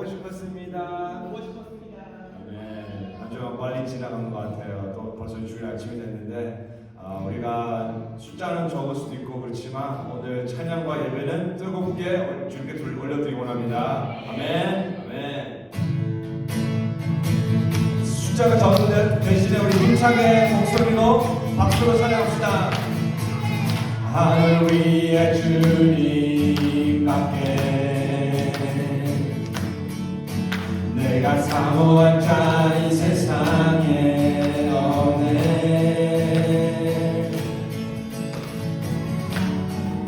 보고 싶었습니다. 보고 싶었습니다. 네, 아주 빨리 지나간 것 같아요. 또 벌써 주일 아침이 됐는데 우리가 숫자는 적을 수도 있고 그렇지만 오늘 찬양과 예배는 뜨겁게 주님께 올려드리고 합니다. 아멘. 아멘. 숫자가 적은 대신에 우리 힘차게 목소리로 박수로 찬양합시다. 하늘 위에 주님밖에 내가 사모한 자 이 세상에 없네.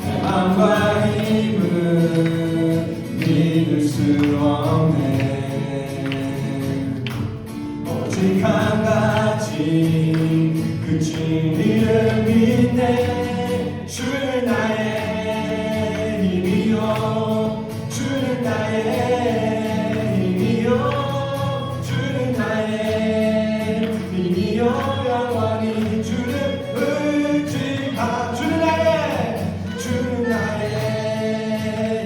내 맘과 힘은 믿을 수 없네. 오직 한 가지 그 진리를 믿네. 주는 나의 힘이요, 주는 나의 힘이요, 주는 나의 힘이요. 영원히 주를 의지하. 주는 나의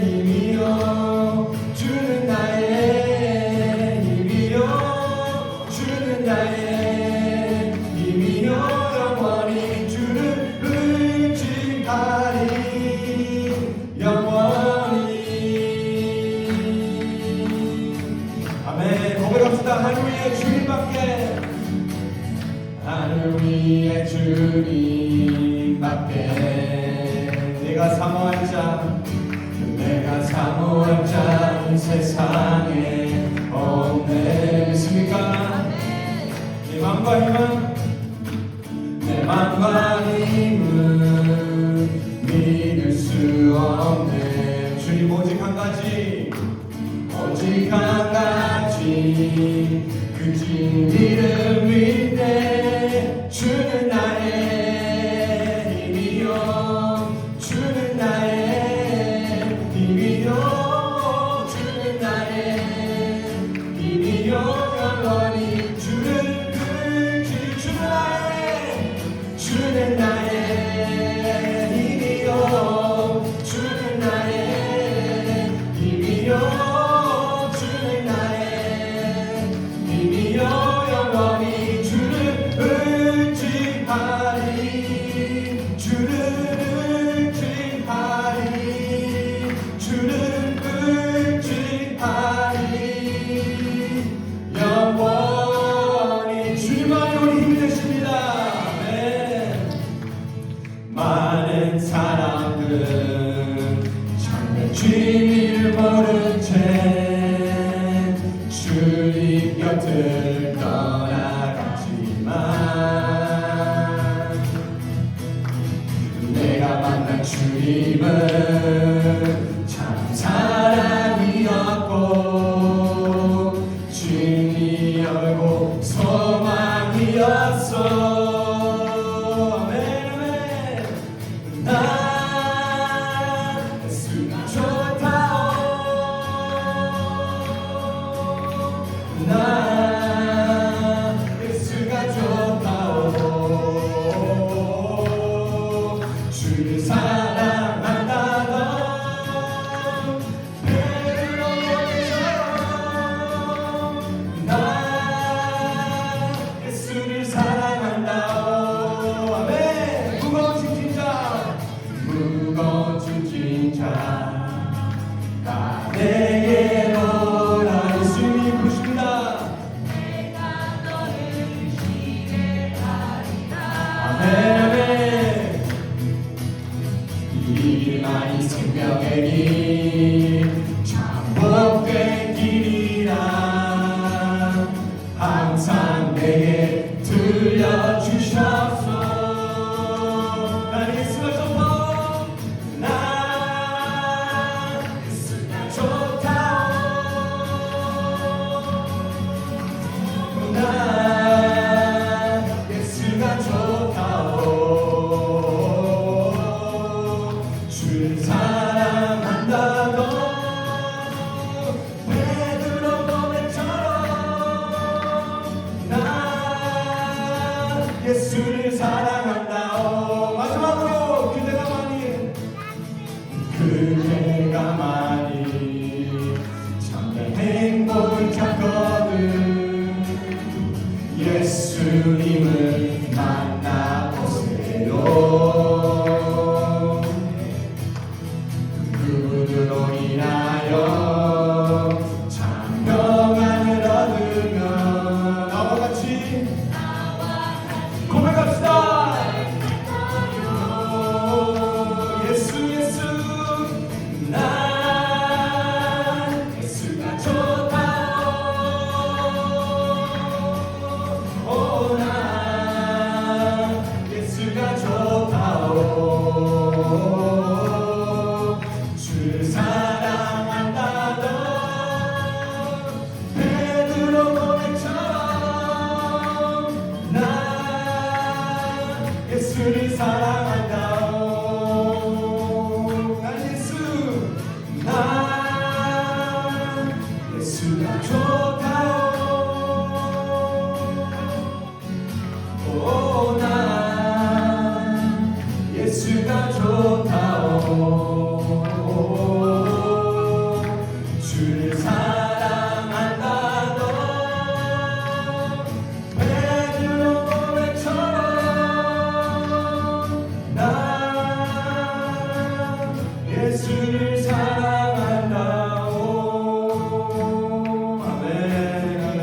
힘이요, 주는 나의 힘이요, 주는 나의 힘이요. 영원히 주를 의지하리. 영원히. 아멘. 고백합시다. 하늘 위에 주님밖에, 하늘 위에 주님밖에 내가 사모한 자, 내가 사모한 자 이 세상에 없네. 믿습니까? 내 맘과 힘은, 내 맘과 힘은 믿을 수 없네. 주님 오직 한 가지, 오직 한 가지 그 진리를 믿네. 주는 나의 힘이요, 주는 나의 힘이요, 주는 나의 힘이요. 영원히 주를 의지. 주는 나의 힘이요, 주는 나의 힘이요, 주는 나의 힘이요. 영원히 주를 의지하리. 주를 의지하리. 주를 의지하리. 영원히. 주님만이 우리 힘이 되십니다. 네. 많은 사람들은 정말 주님을 모른 채 주님 곁을 떠나갔지만 내가 만난 주님은 참 사랑이었고 주님이 열고 소망이었어. 예수가 좋다오. 나 예수가 좋다오. 주를 사랑한다. 너 배를 넘어져. 나 예수를 사랑한다. 아멘. 무거운 짐진 자, 무거운 짐진 자 다 내게로 오라. 예수님 부르십니다. 행복을 찾거든. 예수님을 만나보세요. 그분으로 인하여 장명함을 얻으면 나와 같이 고백합시다. 예수 예수 난 예수가 좋다오. 난 예수가 좋다오. 주를 사랑한다던 베드로 고백처럼 난 예수를 사랑한다오. 난 예수가 좋다오. 오, 난 예수가 좋다오. 주를 사랑한다던 베드로 고백처럼 난 예수를 사랑한다오. 아멘 아멘.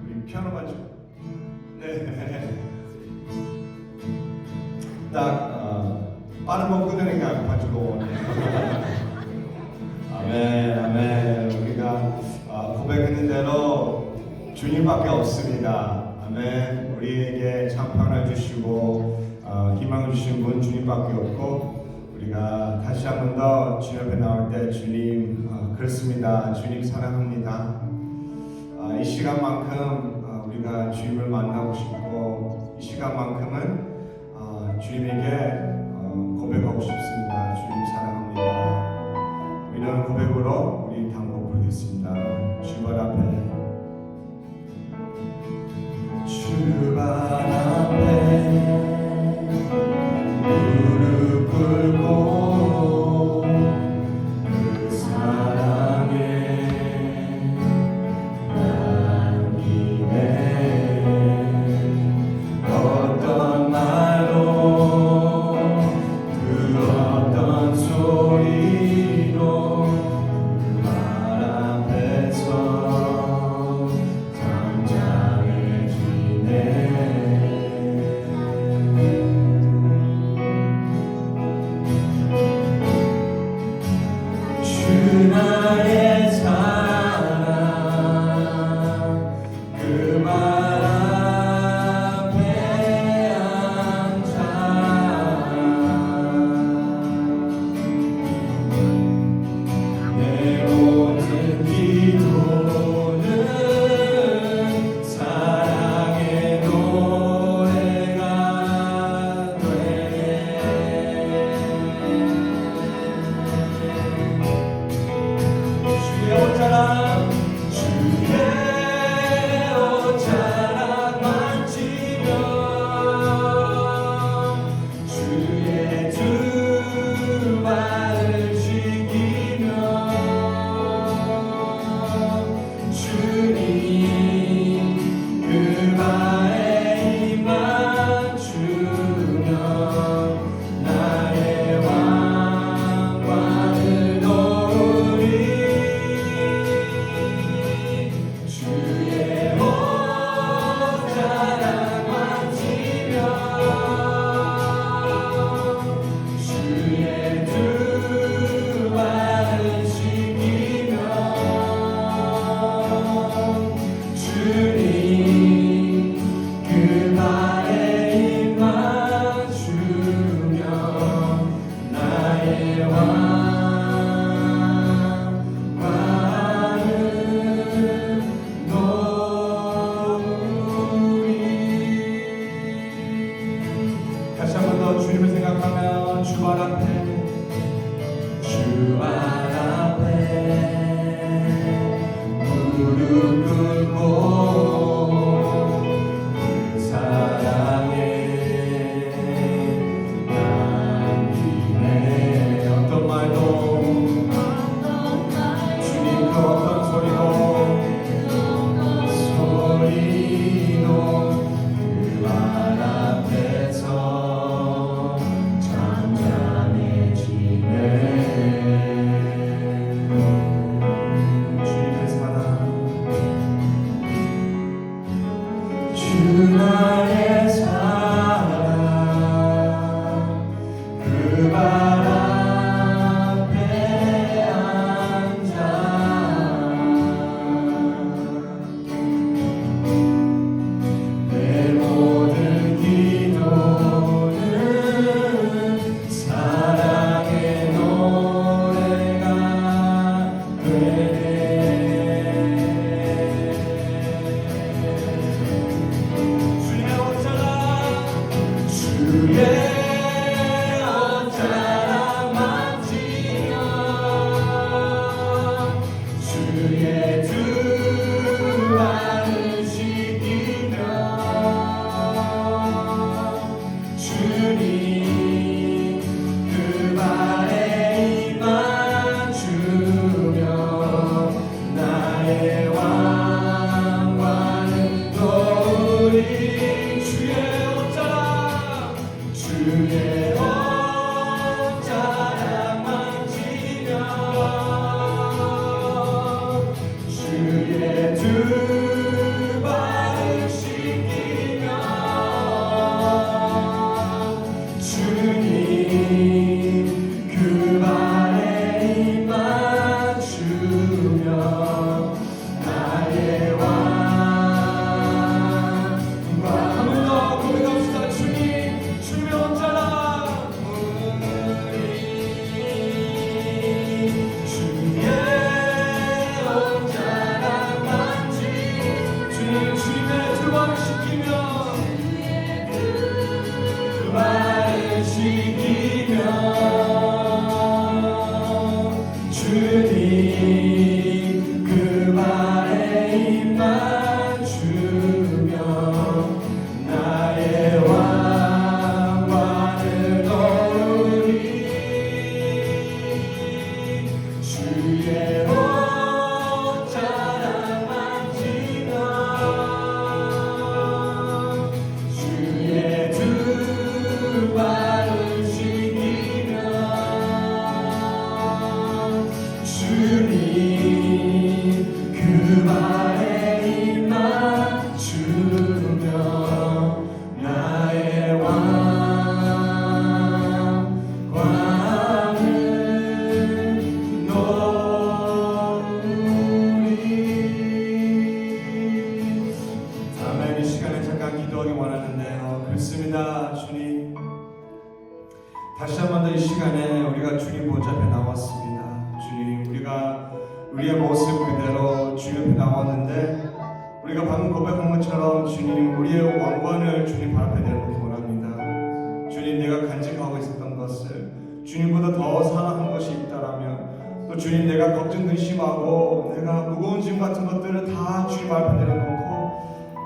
우리 피아노 반주. 네. 딱 빠른 거 끊으니까 반주로 오네요. 아멘 아멘. 우리가 고백했는 대로 주님밖에 없습니다. 아멘. 우리에게 창판을 주시고 희망을 주신 분 주님밖에 없고, 우리가 다시 한 번 더 주님 앞에 나올 때 주님 그렇습니다. 주님 사랑합니다. 이 시간만큼 우리가 주님을 만나고 싶고, 이 시간만큼은 주님에게 고백하고 싶습니다. 주님 사랑합니다. 이런 고백으로 우리 단곡 부르겠습니다. 주발 앞에 무릎 꿇고 그 사랑에 남김에 어떤 말로 그 어떤 소리로 말 앞에서 잠잠해지네. 주 나의 사랑 그 말 앞에 앉아 내 모든 기도는 사랑의 노래가 되네. 주의 옷자락 만지며 주의 두 발을 지키며 주님 그 발에 힘만 주며 나의 왕관을 놓으리. 주의 옷자락 만지며 주의 두 발을 지키며 주님 그 발에 힘만 주며 나의 왕관을 놓으리. 다시 한 번 더 주님을 생각하며 주발 앞에 무릎 꿇고 그 사랑에 남김에 어떤 말도 주님 그 발에 입만 주며 나의 왕관을 거우리 주의 옷자락 만지며 주의 두 발을 씻기며 주님 그 발에 입만 주며 나의 왕관을 놓으리. 다음에 이 시간에 잠깐 기도하기 원하는데요. 그렇습니다. 주님, 다시 한 번 더 이 시간에 우리가 주님 보좌 앞에 나왔습니다. 주님, 우리가 우리의 모습 그대로 주님 앞에 나왔는데 우리가 방금 고백한 것처럼 주님, 우리의 왕관을 주님 발 앞에 내놓기 원합니다. 주님, 내가 간직하고 있었던 것을 주님보다 더 사랑한 것이 있다라면, 또 주님, 내가 걱정 근심하고 내가 무거운 짐 같은 것들을 다 주님 앞에 내려놓고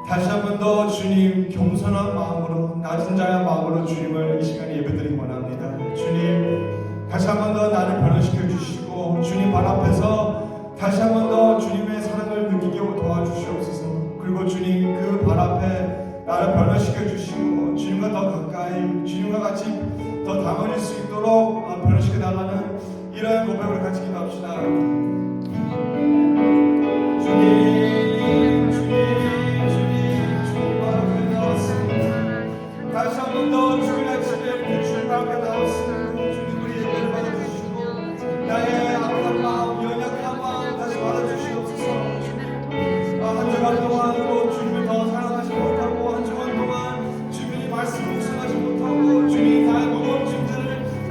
다시 한 번 더 주님 겸손한 마음으로, 낮은 자의 마음으로 주님을 이 시간에 예배드리기 원합니다. 주님, 다시 한 번 더 나를 변화시켜 주시고 주님 발 앞에서 다시 한 번 더 주님의 사랑을 느끼게 도와주시옵소서. 그리고 주님 그 발 앞에 나를 변화시켜 주시고 주님과 더 가까이, 주님과 같이 더 담아질 수 있도록 변화시켜 달라는 이러한 고백을 같이 기도합시다. 다시 한 번 더 주일 아침에 우리 주님 앞에 나왔습니다. 주님, 우리 예배를 받아주시고 나의 악한 마음, 연약한 마음 다시 받아주시옵소서. 한 주간 동안 또 주님을 더 사랑하지 못하고, 한 주간 동안 주님이 말씀 묵상하지 못하고 주님 나의 무거운 짐들을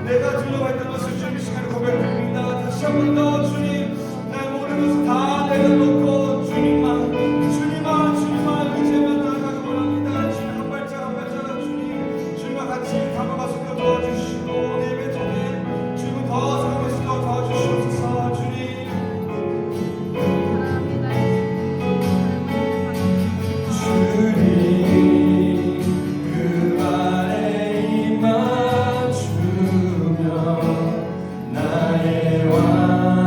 내가 들려가 있던 것을 주님 이 시간에 고백드립니다. 다시 한 번 더 주님, 나의 모든 것을 다 내려놓고 주님만 의지하며 나아가기 원합니다. 주님, 한 발짝 한 발짝 주님, 주님과 같이 다가가서 도와주시고 내 예배 통해 주님을 더 사랑하시고 도와주시옵소서. 주님, 그 발에 입만 주며 나의 왕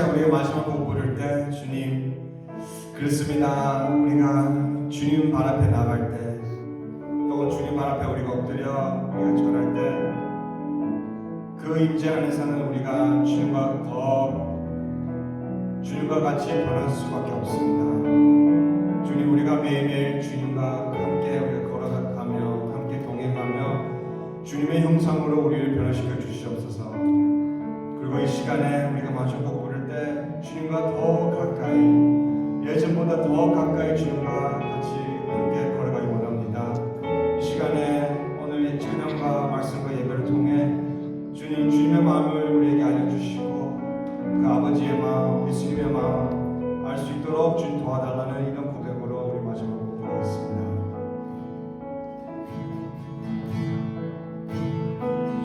시간 우리가 마지막 곡 부를 때 주님 그렇습니다. 우리가 주님 발 앞에 나갈 때 또 주님 발 앞에 우리가 엎드려 우리가 절할 때 그 임재 안에서는 우리가 주님과 같이 변할 수밖에 없습니다. 주님 우리가 매일매일 주님과 함께 우리가 걸어가며 함께 동행하며 주님의 형상으로 우리를 변화시켜 주시옵소서. 그리고 이 시간에 우리가 마지막 곡 부를 때 주님과 더 가까이 예전보다 더 가까이 주님과 같이 함께 걸어가기 원합니다. 이 시간에 오늘 찬양과 말씀과 예배를 통해 주님의 마음을 우리에게 알려주시고 그 아버지의 마음, 예수님의 마음 알 수 있도록 주님 도와달라는 이런 고백으로 우리 마지막 곡 부르겠습니다.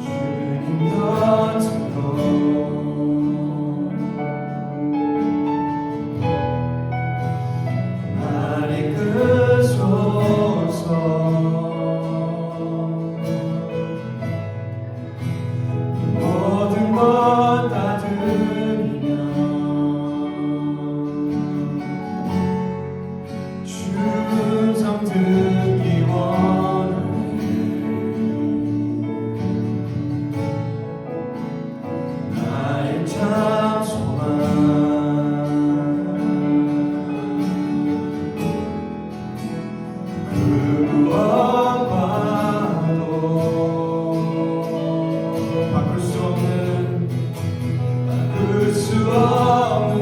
주님 같은 나를 이끄소서. 모든 것 다 드리며 충성 듣기 원하네. 나의 참 소망 그 무엇과도 바꿀 수 없는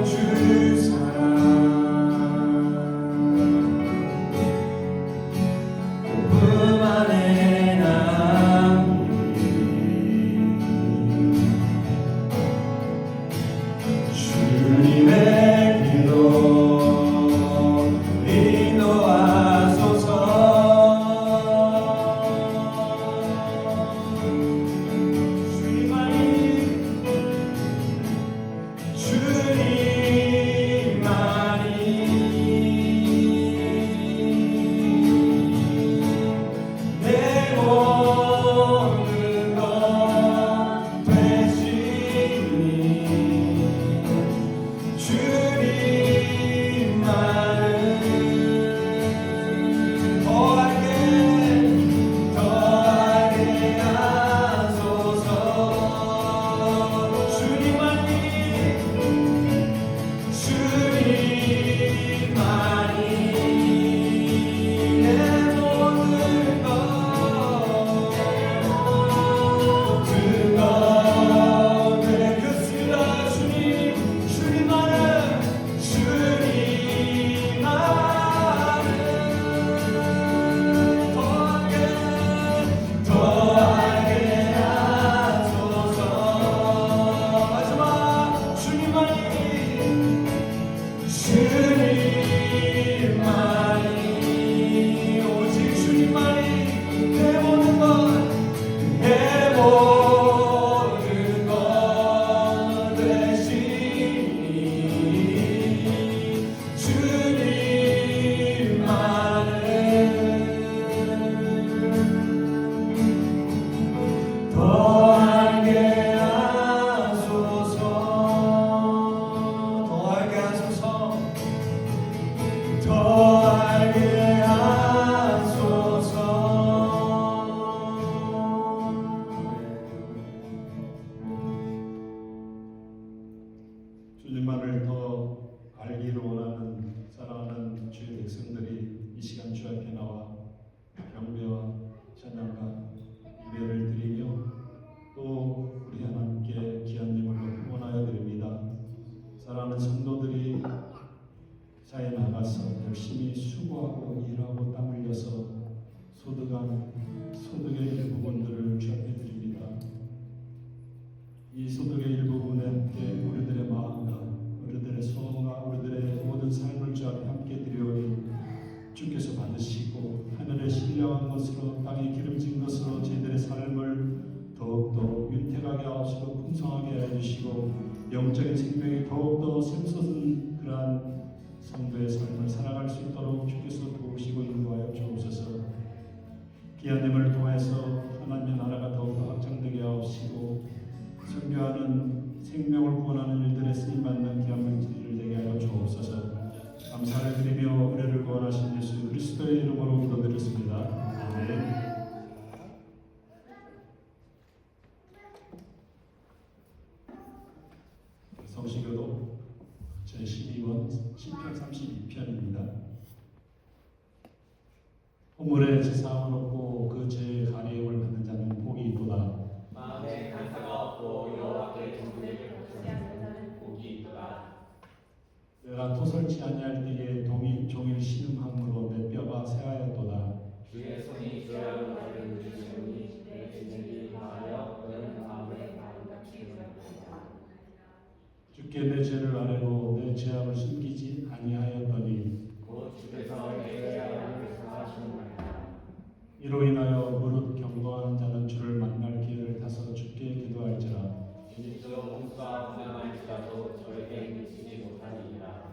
주 사랑 품 안에 남기리 주님의 길로 인도하소서. 주님만을 더 알기를 원하는 사랑하는 주의 백성들이 이 시간 주 앞에 나와 경배와 찬양과 예배를 드리며 또 우리 하나님께 귀한 예물로 후원하여 드립니다. 사랑하는 성도들이 사에 나가서 열심히 수고하고 일하고 땀 흘려서 소득의 일부분들을 주 앞에 드립니다. 이 소득의 일부분에 함께 우리들의 마음과 우리들의 소원과 우리들의 모든 삶을 주 앞에 함께 드려오니 주께서 받으시고 하늘에 신령한 것으로 땅에 기름진 것으로 저희들의 삶을 더욱더 윤택하게 하시고 풍성하게 해주시고 영적인 생명이 더욱더 샘솟은 그러한 성도의 삶을 살아갈 수 있도록 주께서 도우시고 인도하여 주옵소서. 기한님을 통해서 하나님의 나라가 더욱더 확장되게 하옵시고 선교하는 생명을 구원하는 일들에 쓰임받는 귀한 주께 내 죄를 아뢰고 내 죄악을 숨기지 아니하였더니 곧 주께서 내 죄악을 사하셨나이다. 이로 인하여 무릇 경건한 자는 주를 만날 기회를 타서 주께 기도할지라. 인조 몸과 운행할지라도 저에게 미치지 못하리이다.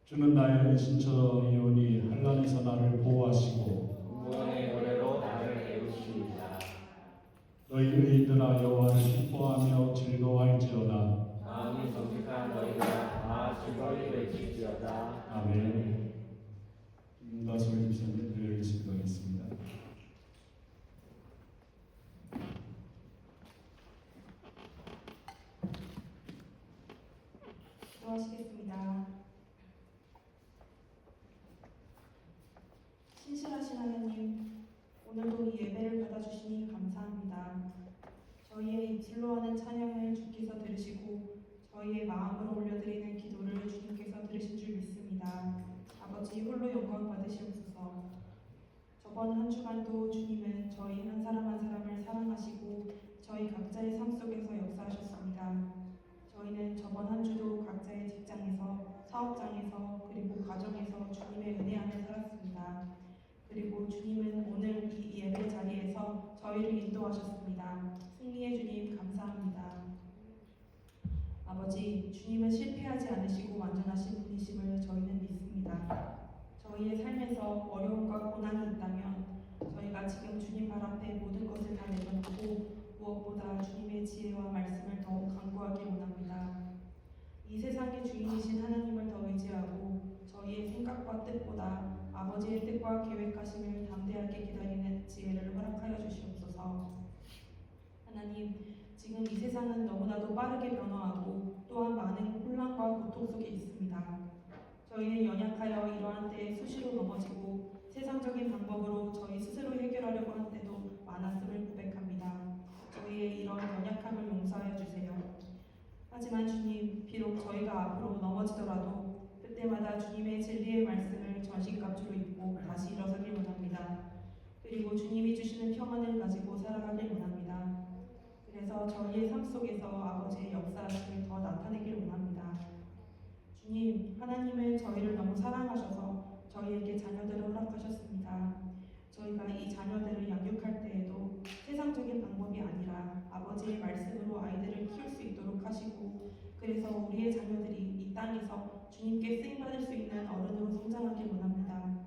주는 나의 신처이오니 환난에서 나를 보호하시고 구원의 노래로 나를 깨우십니다. 너희 의인들아 여호와를 기뻐하며 즐거워할지어다. 마음이 정직한 너희가 다 즐거이 외칠지어다. 아멘. 김다솔 집사님 노래를 기도하겠습니다. 기도하시겠습니다. 신실하신 하나님, 오늘도 이 예배를 받아주시니 감사합니다. 저희의 입술로 하는 찬양을 주께서 들으시고 저희의 마음으로 올려드리는 기도를 주님께서 들으신 줄 믿습니다. 아버지 홀로 영광 받으시옵소서. 저번 한 주간도 주님은 저희 한 사람 한 사람을 사랑하시고 저희 각자의 삶 속에서 역사하셨습니다. 저희는 저번 한 주도 각자의 직장에서, 사업장에서, 그리고 가정에서 주님의 은혜 안에 살았습니다. 그리고 주님은 오늘 이 예배 자리에서 저희를 인도하셨습니다. 승리의 주님 감사합니다. 아버지, 주님은 실패하지 않으시고 완전하신 분이심을 저희는 믿습니다. 저희의 삶에서 어려움과 고난이 있다면 저희가 지금 주님 발 앞에 모든 것을 다 내려놓고 무엇보다 주님의 지혜와 말씀을 더욱 간구하기 원합니다. 이 세상의 주인이신 하나님을 더 의지하고 저희의 생각과 뜻보다 아버지의 뜻과 계획하심을 담대하게 기다리는 지혜를 허락하여 주시옵소서. 하나님, 지금 이 세상은 너무나도 빠르게 변화하고 또한 많은 혼란과 고통 속에 있습니다. 저희는 연약하여 이러한 때에 수시로 넘어지고 세상적인 방법으로 저희 스스로 해결하려고 할 때도 많았음을 고백합니다. 저희의 이런 연약함을 용서하여 주세요. 하지만 주님, 비록 저희가 앞으로 넘어지더라도 그때마다 주님의 진리의 말씀을 전신갑주로 입고 다시 일어서길 원합니다. 그리고 주님이 주시는 평안을 가지고 살아가길 원합니다. 그래서 저희의 삶 속에서 아버지의 역사하심을 더 나타내길 원합니다. 주님, 하나님은 저희를 너무 사랑하셔서 저희에게 자녀들을 허락하셨습니다. 저희가 이 자녀들을 양육할 때에도 세상적인 방법이 아니라 아버지의 말씀으로 아이들을 키울 수 있도록 하시고, 그래서 우리의 자녀들이 이 땅에서 주님께 쓰임받을 수 있는 어른으로 성장하길 원합니다.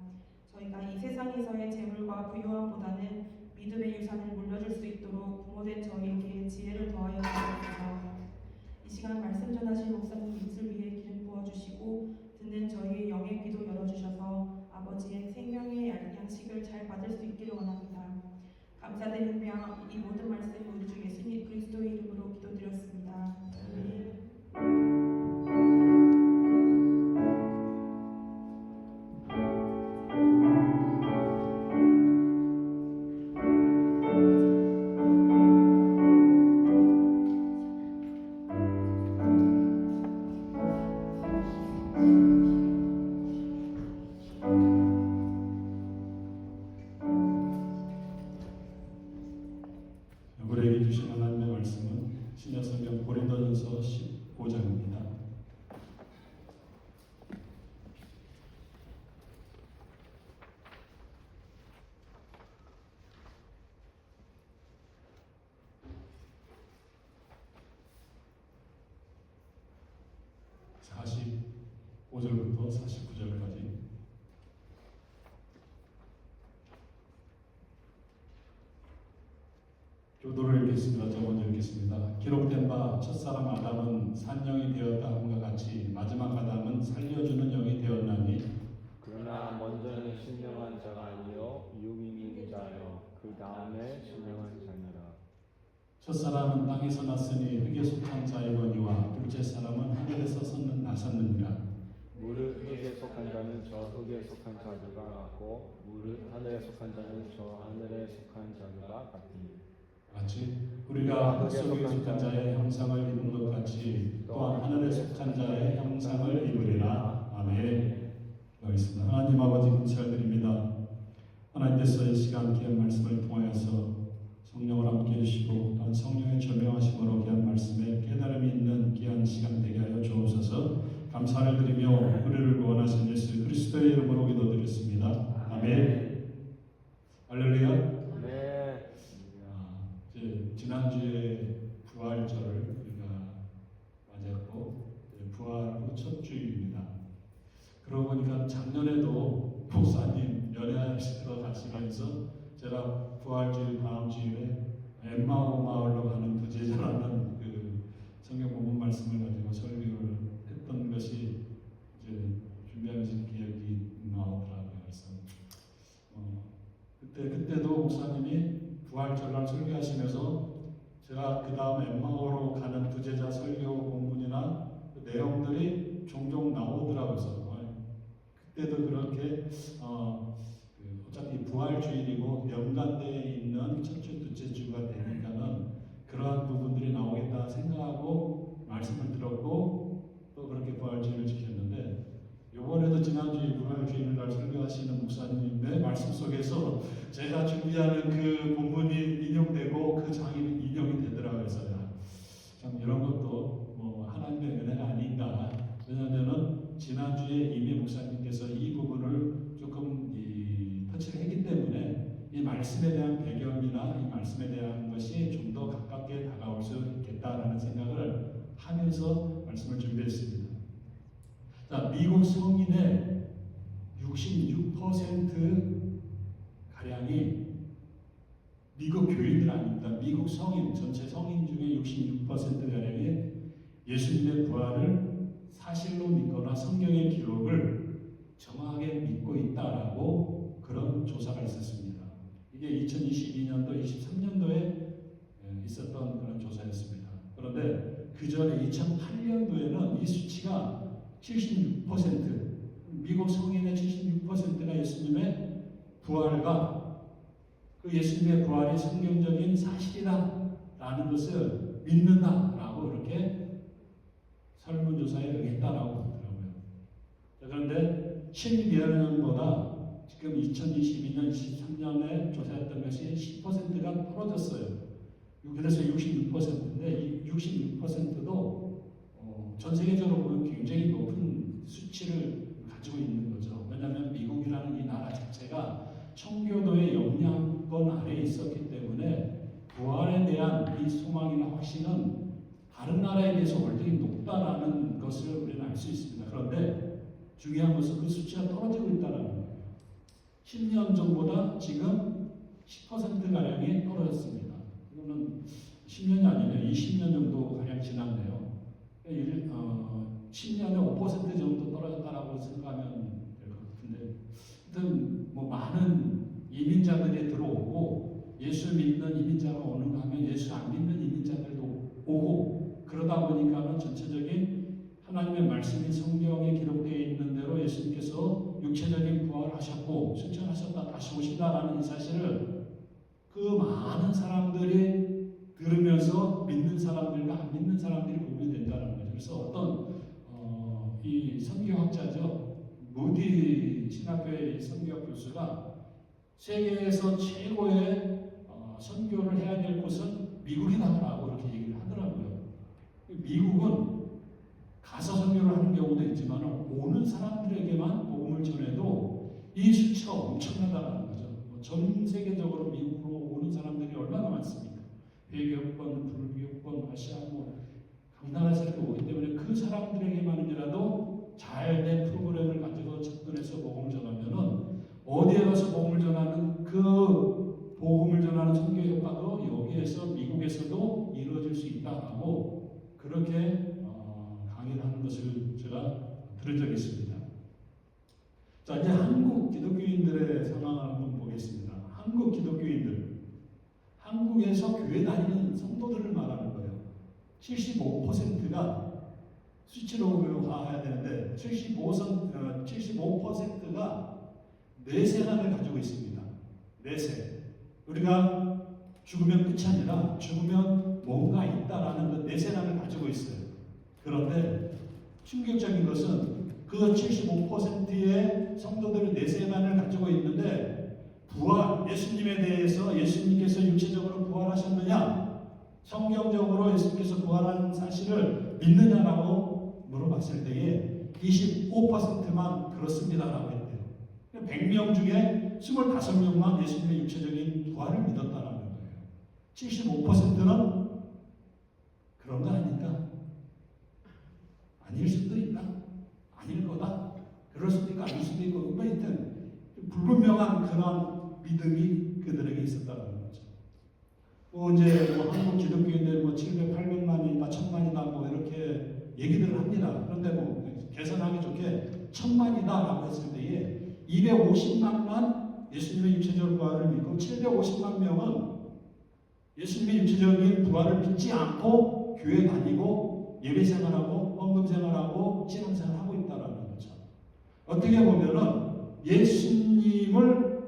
저희가 이 세상에서의 재물과 부유함보다는 믿음의 유산을 물려줄 수 있도록 부모된 저희에게 지혜를 더하여 주옵소서. 이 시간 말씀 전하실 목사님 입술 위에 기름 부어주시고 듣는 저희의 영의 귀도 열어주셔서 아버지의 생명의 양식을 잘 받을 수 있기를 원합니다. 감사드리며 이 모든 말씀 우리 주 예수님 그리스도의 이름으로 기도드렸습니다. 아멘. 우리에게 주신 하나님의 말씀은 신약성경 고린도전서 15장입니다. (45절부터 49절까지) 교도를 읽겠습니다. 저 먼저 읽겠습니다. 기록된 바 첫사람 아담은 산영이 되었다 함과 같이 마지막 아담은 살려주는 영이 되었나니, 그러나 먼저는 신령한 자가 아니요 유익인 자요 그 다음에 신령한 자니라. 첫사람은 땅에서 났으니 흙에 속한 자이거니와 둘째 사람은 하늘에서 나섰느니라. 무릇 흙에 속한 자는 저 흙에 속한 자들과 같고 무릇 하늘에 속한 자는 저 하늘에 속한 자들과 같으니, 같이 우리가 흙 속에 속한 자의 형상을 입은 것 같이 또한 하늘에 속한 자의 형상을 입으리라. 아멘. 기도하겠습니다. 하나님 아버지 감사드립니다. 하나님께서 이 시간 귀한 말씀을 통하여서 성령을 함께 해주시고 또한 성령의 조명하심으로 귀한 말씀에 깨달음이 있는 귀한 시간 되게 감사를 드리며 우리를 구원하신 예수 그리스도의 이름으로 기도드렸습니다. 아멘. 할렐루야. 네. 이제 지난주에 부활절을 우리가 맞았고 부활 후 첫 주일입니다. 그러고 보니까 작년에도 목사님 연애하시러 가시면서 제가 부활주일 다음 주일에 엠마오 마을로 가는 부제자라는 그 성경 본문 말씀을 가지고 설교를 했던 것이 이제 준비하면서 기억이 나오더라고요. 그래서 그때도 목사님이 부활절날 설교하시면서 제가 그 다음 엠마오로 가는 부제자 설교 본문이나 그 내용들이 종종 나오더라고요. 그때도 그렇게 어차피 부활주일이고 연간대에 있는 첫 주, 둘째 주가 되니까는 그러한 부분들이 나오겠다 생각하고 말씀을 들었고 또 그렇게 부활주일을 지켰는데 이번에도 지난주에 부활주일을 날 설교하시는 목사님의 말씀 속에서 제가 준비하는 그 본문이 인용되고 그 장이 인용이 되더라고요. 그래서 참 이런 것도 뭐 하나님의 은혜가 아닌가. 왜냐하면은 지난주에 이미 목사님께서 이 부분을 조금 터치를 했기 때문에 이 말씀에 대한 배경이나 이 말씀에 대한 것이 좀 더 가깝게 다가올 수 있겠다라는 생각을 하면서 말씀을 준비했습니다. 자, 미국 성인의 66% 가량이 미국 교인들 아닙니다. 미국 성인, 전체 성인 중에 66% 가량이 예수님의 부활을 사실로 믿거나 성경의 기록을 정확하게 믿고 있다라고 그런 조사가 있었습니다. 이게 2022년도, 23년도에 있었던 그런 조사였습니다. 그런데 그 전에 2008년도에는 이 수치가 76%, 미국 성인의 76%가 예수님의 부활과 그 예수님의 부활이 성경적인 사실이다라는 것을 믿는다라고 이렇게 설문조사에 응했다라고 그러더라고요. 그런데 12년보다 지금 2022년, 23년에 조사했던 것이 10%가 떨어졌어요. 그래서 66%인데 이 66%도 전 세계적으로 보면 굉장히 높은 수치를 가지고 있는 거죠. 왜냐하면 미국이라는 이 나라 자체가 청교도의 영향권 아래에 있었기 때문에 부활에 대한 이 소망이나 확신은 다른 나라에 비해서 월등히 높다라는 것을 우리는 알 수 있습니다. 그런데 중요한 것은 그 수치가 떨어지고 있다는 거예요. 10년 전보다 지금 10%가량이 떨어졌습니다. 이거는 10년이 아니라 20년 정도 가량 지났네요. 10년에 5% 정도 떨어졌다라고 생각하면 될 것 같은데, 하여튼 뭐 많은 이민자들이 들어오고 예수 믿는 이민자가 오는가 하면 예수 안 믿는 이민자들도 오고, 그러다 보니까는 전체적인 하나님의 말씀이 성경에 기록되어 있는 대로 예수님께서 육체적인 부활을 하셨고 승천하셨다 다시 오신다라는 이 사실을 그 많은 사람들이 들으면서 믿는 사람들과 안 믿는 사람들이 구분이 된다는 거죠. 그래서 어떤 이 선교학자죠, 무디 신학교의 선교학 교수가 세계에서 최고의 선교를 해야 될 곳은 미국이다라고 이렇게 얘기를 하더라고요. 미국은 가서 선교를 하는 경우도 있지만 오는 사람들에게만 복음을 전해도 이 수치가 엄청나다는 거죠. 전 세계적으로 미국으로 오는 사람들이 얼마나 많습니까? 외교권, 불교권, 아시아 각 나라에서 이렇게 오기 때문에 그 사람들에게만이라도 잘된 프로그램을 가지고 접근해서 복음을 전하면은 어디에 가서 복음을 전하는 그 복음을 전하는 선교 효과도 여기에서 미국에서도 이루어질 수 있다라고 그렇게 강의를 하는 것을 제가 들은 적이 있습니다. 자, 이제 한국 기독교인들의 상황을 한번 보겠습니다. 한국 기독교인들, 한국에서 교회 다니는 성도들을 말하는 거예요. 75%가 수치로 화해야 되는데 75%가 내세관을 가지고 있습니다. 내세. 우리가 죽으면 끝이 아니라 죽으면 뭔가 있다라는 그 내세관을 가지고 있어요. 그런데 충격적인 것은 그 75%의 성도들은 내세관을 가지고 있는데 부활, 예수님에 대해서 예수님께서 육체적으로 부활하셨느냐, 성경적으로 예수님께서 부활한 사실을 믿느냐라고 물어봤을 때에 25%만 그렇습니다라고 했대요. 100명 중에 25명만 예수님의 육체적인 부활을 믿었다라는 거예요. 75%는 그런 거 아닌가? 아닐 수도 있다. 아닐 거다. 그럴 수도 있고 아닐 수도 있고 하여튼 불분명한 그런 믿음이 그들에게 있었다는 거죠. 이제 한국 기독교인들 700, 800만이다, 1000만이다 뭐 이렇게 얘기들을 합니다. 그런데 계산하기 좋게 1000만이다라고 했을 때에 250만만 예수님의 육체적 부활을 믿고 750만 명은 예수님의 육체적인 부활을 믿지 않고 교회 다니고 예배 생활하고 헌금 생활하고 신앙 생활하고 있다라는 거죠. 어떻게 보면은 예수님을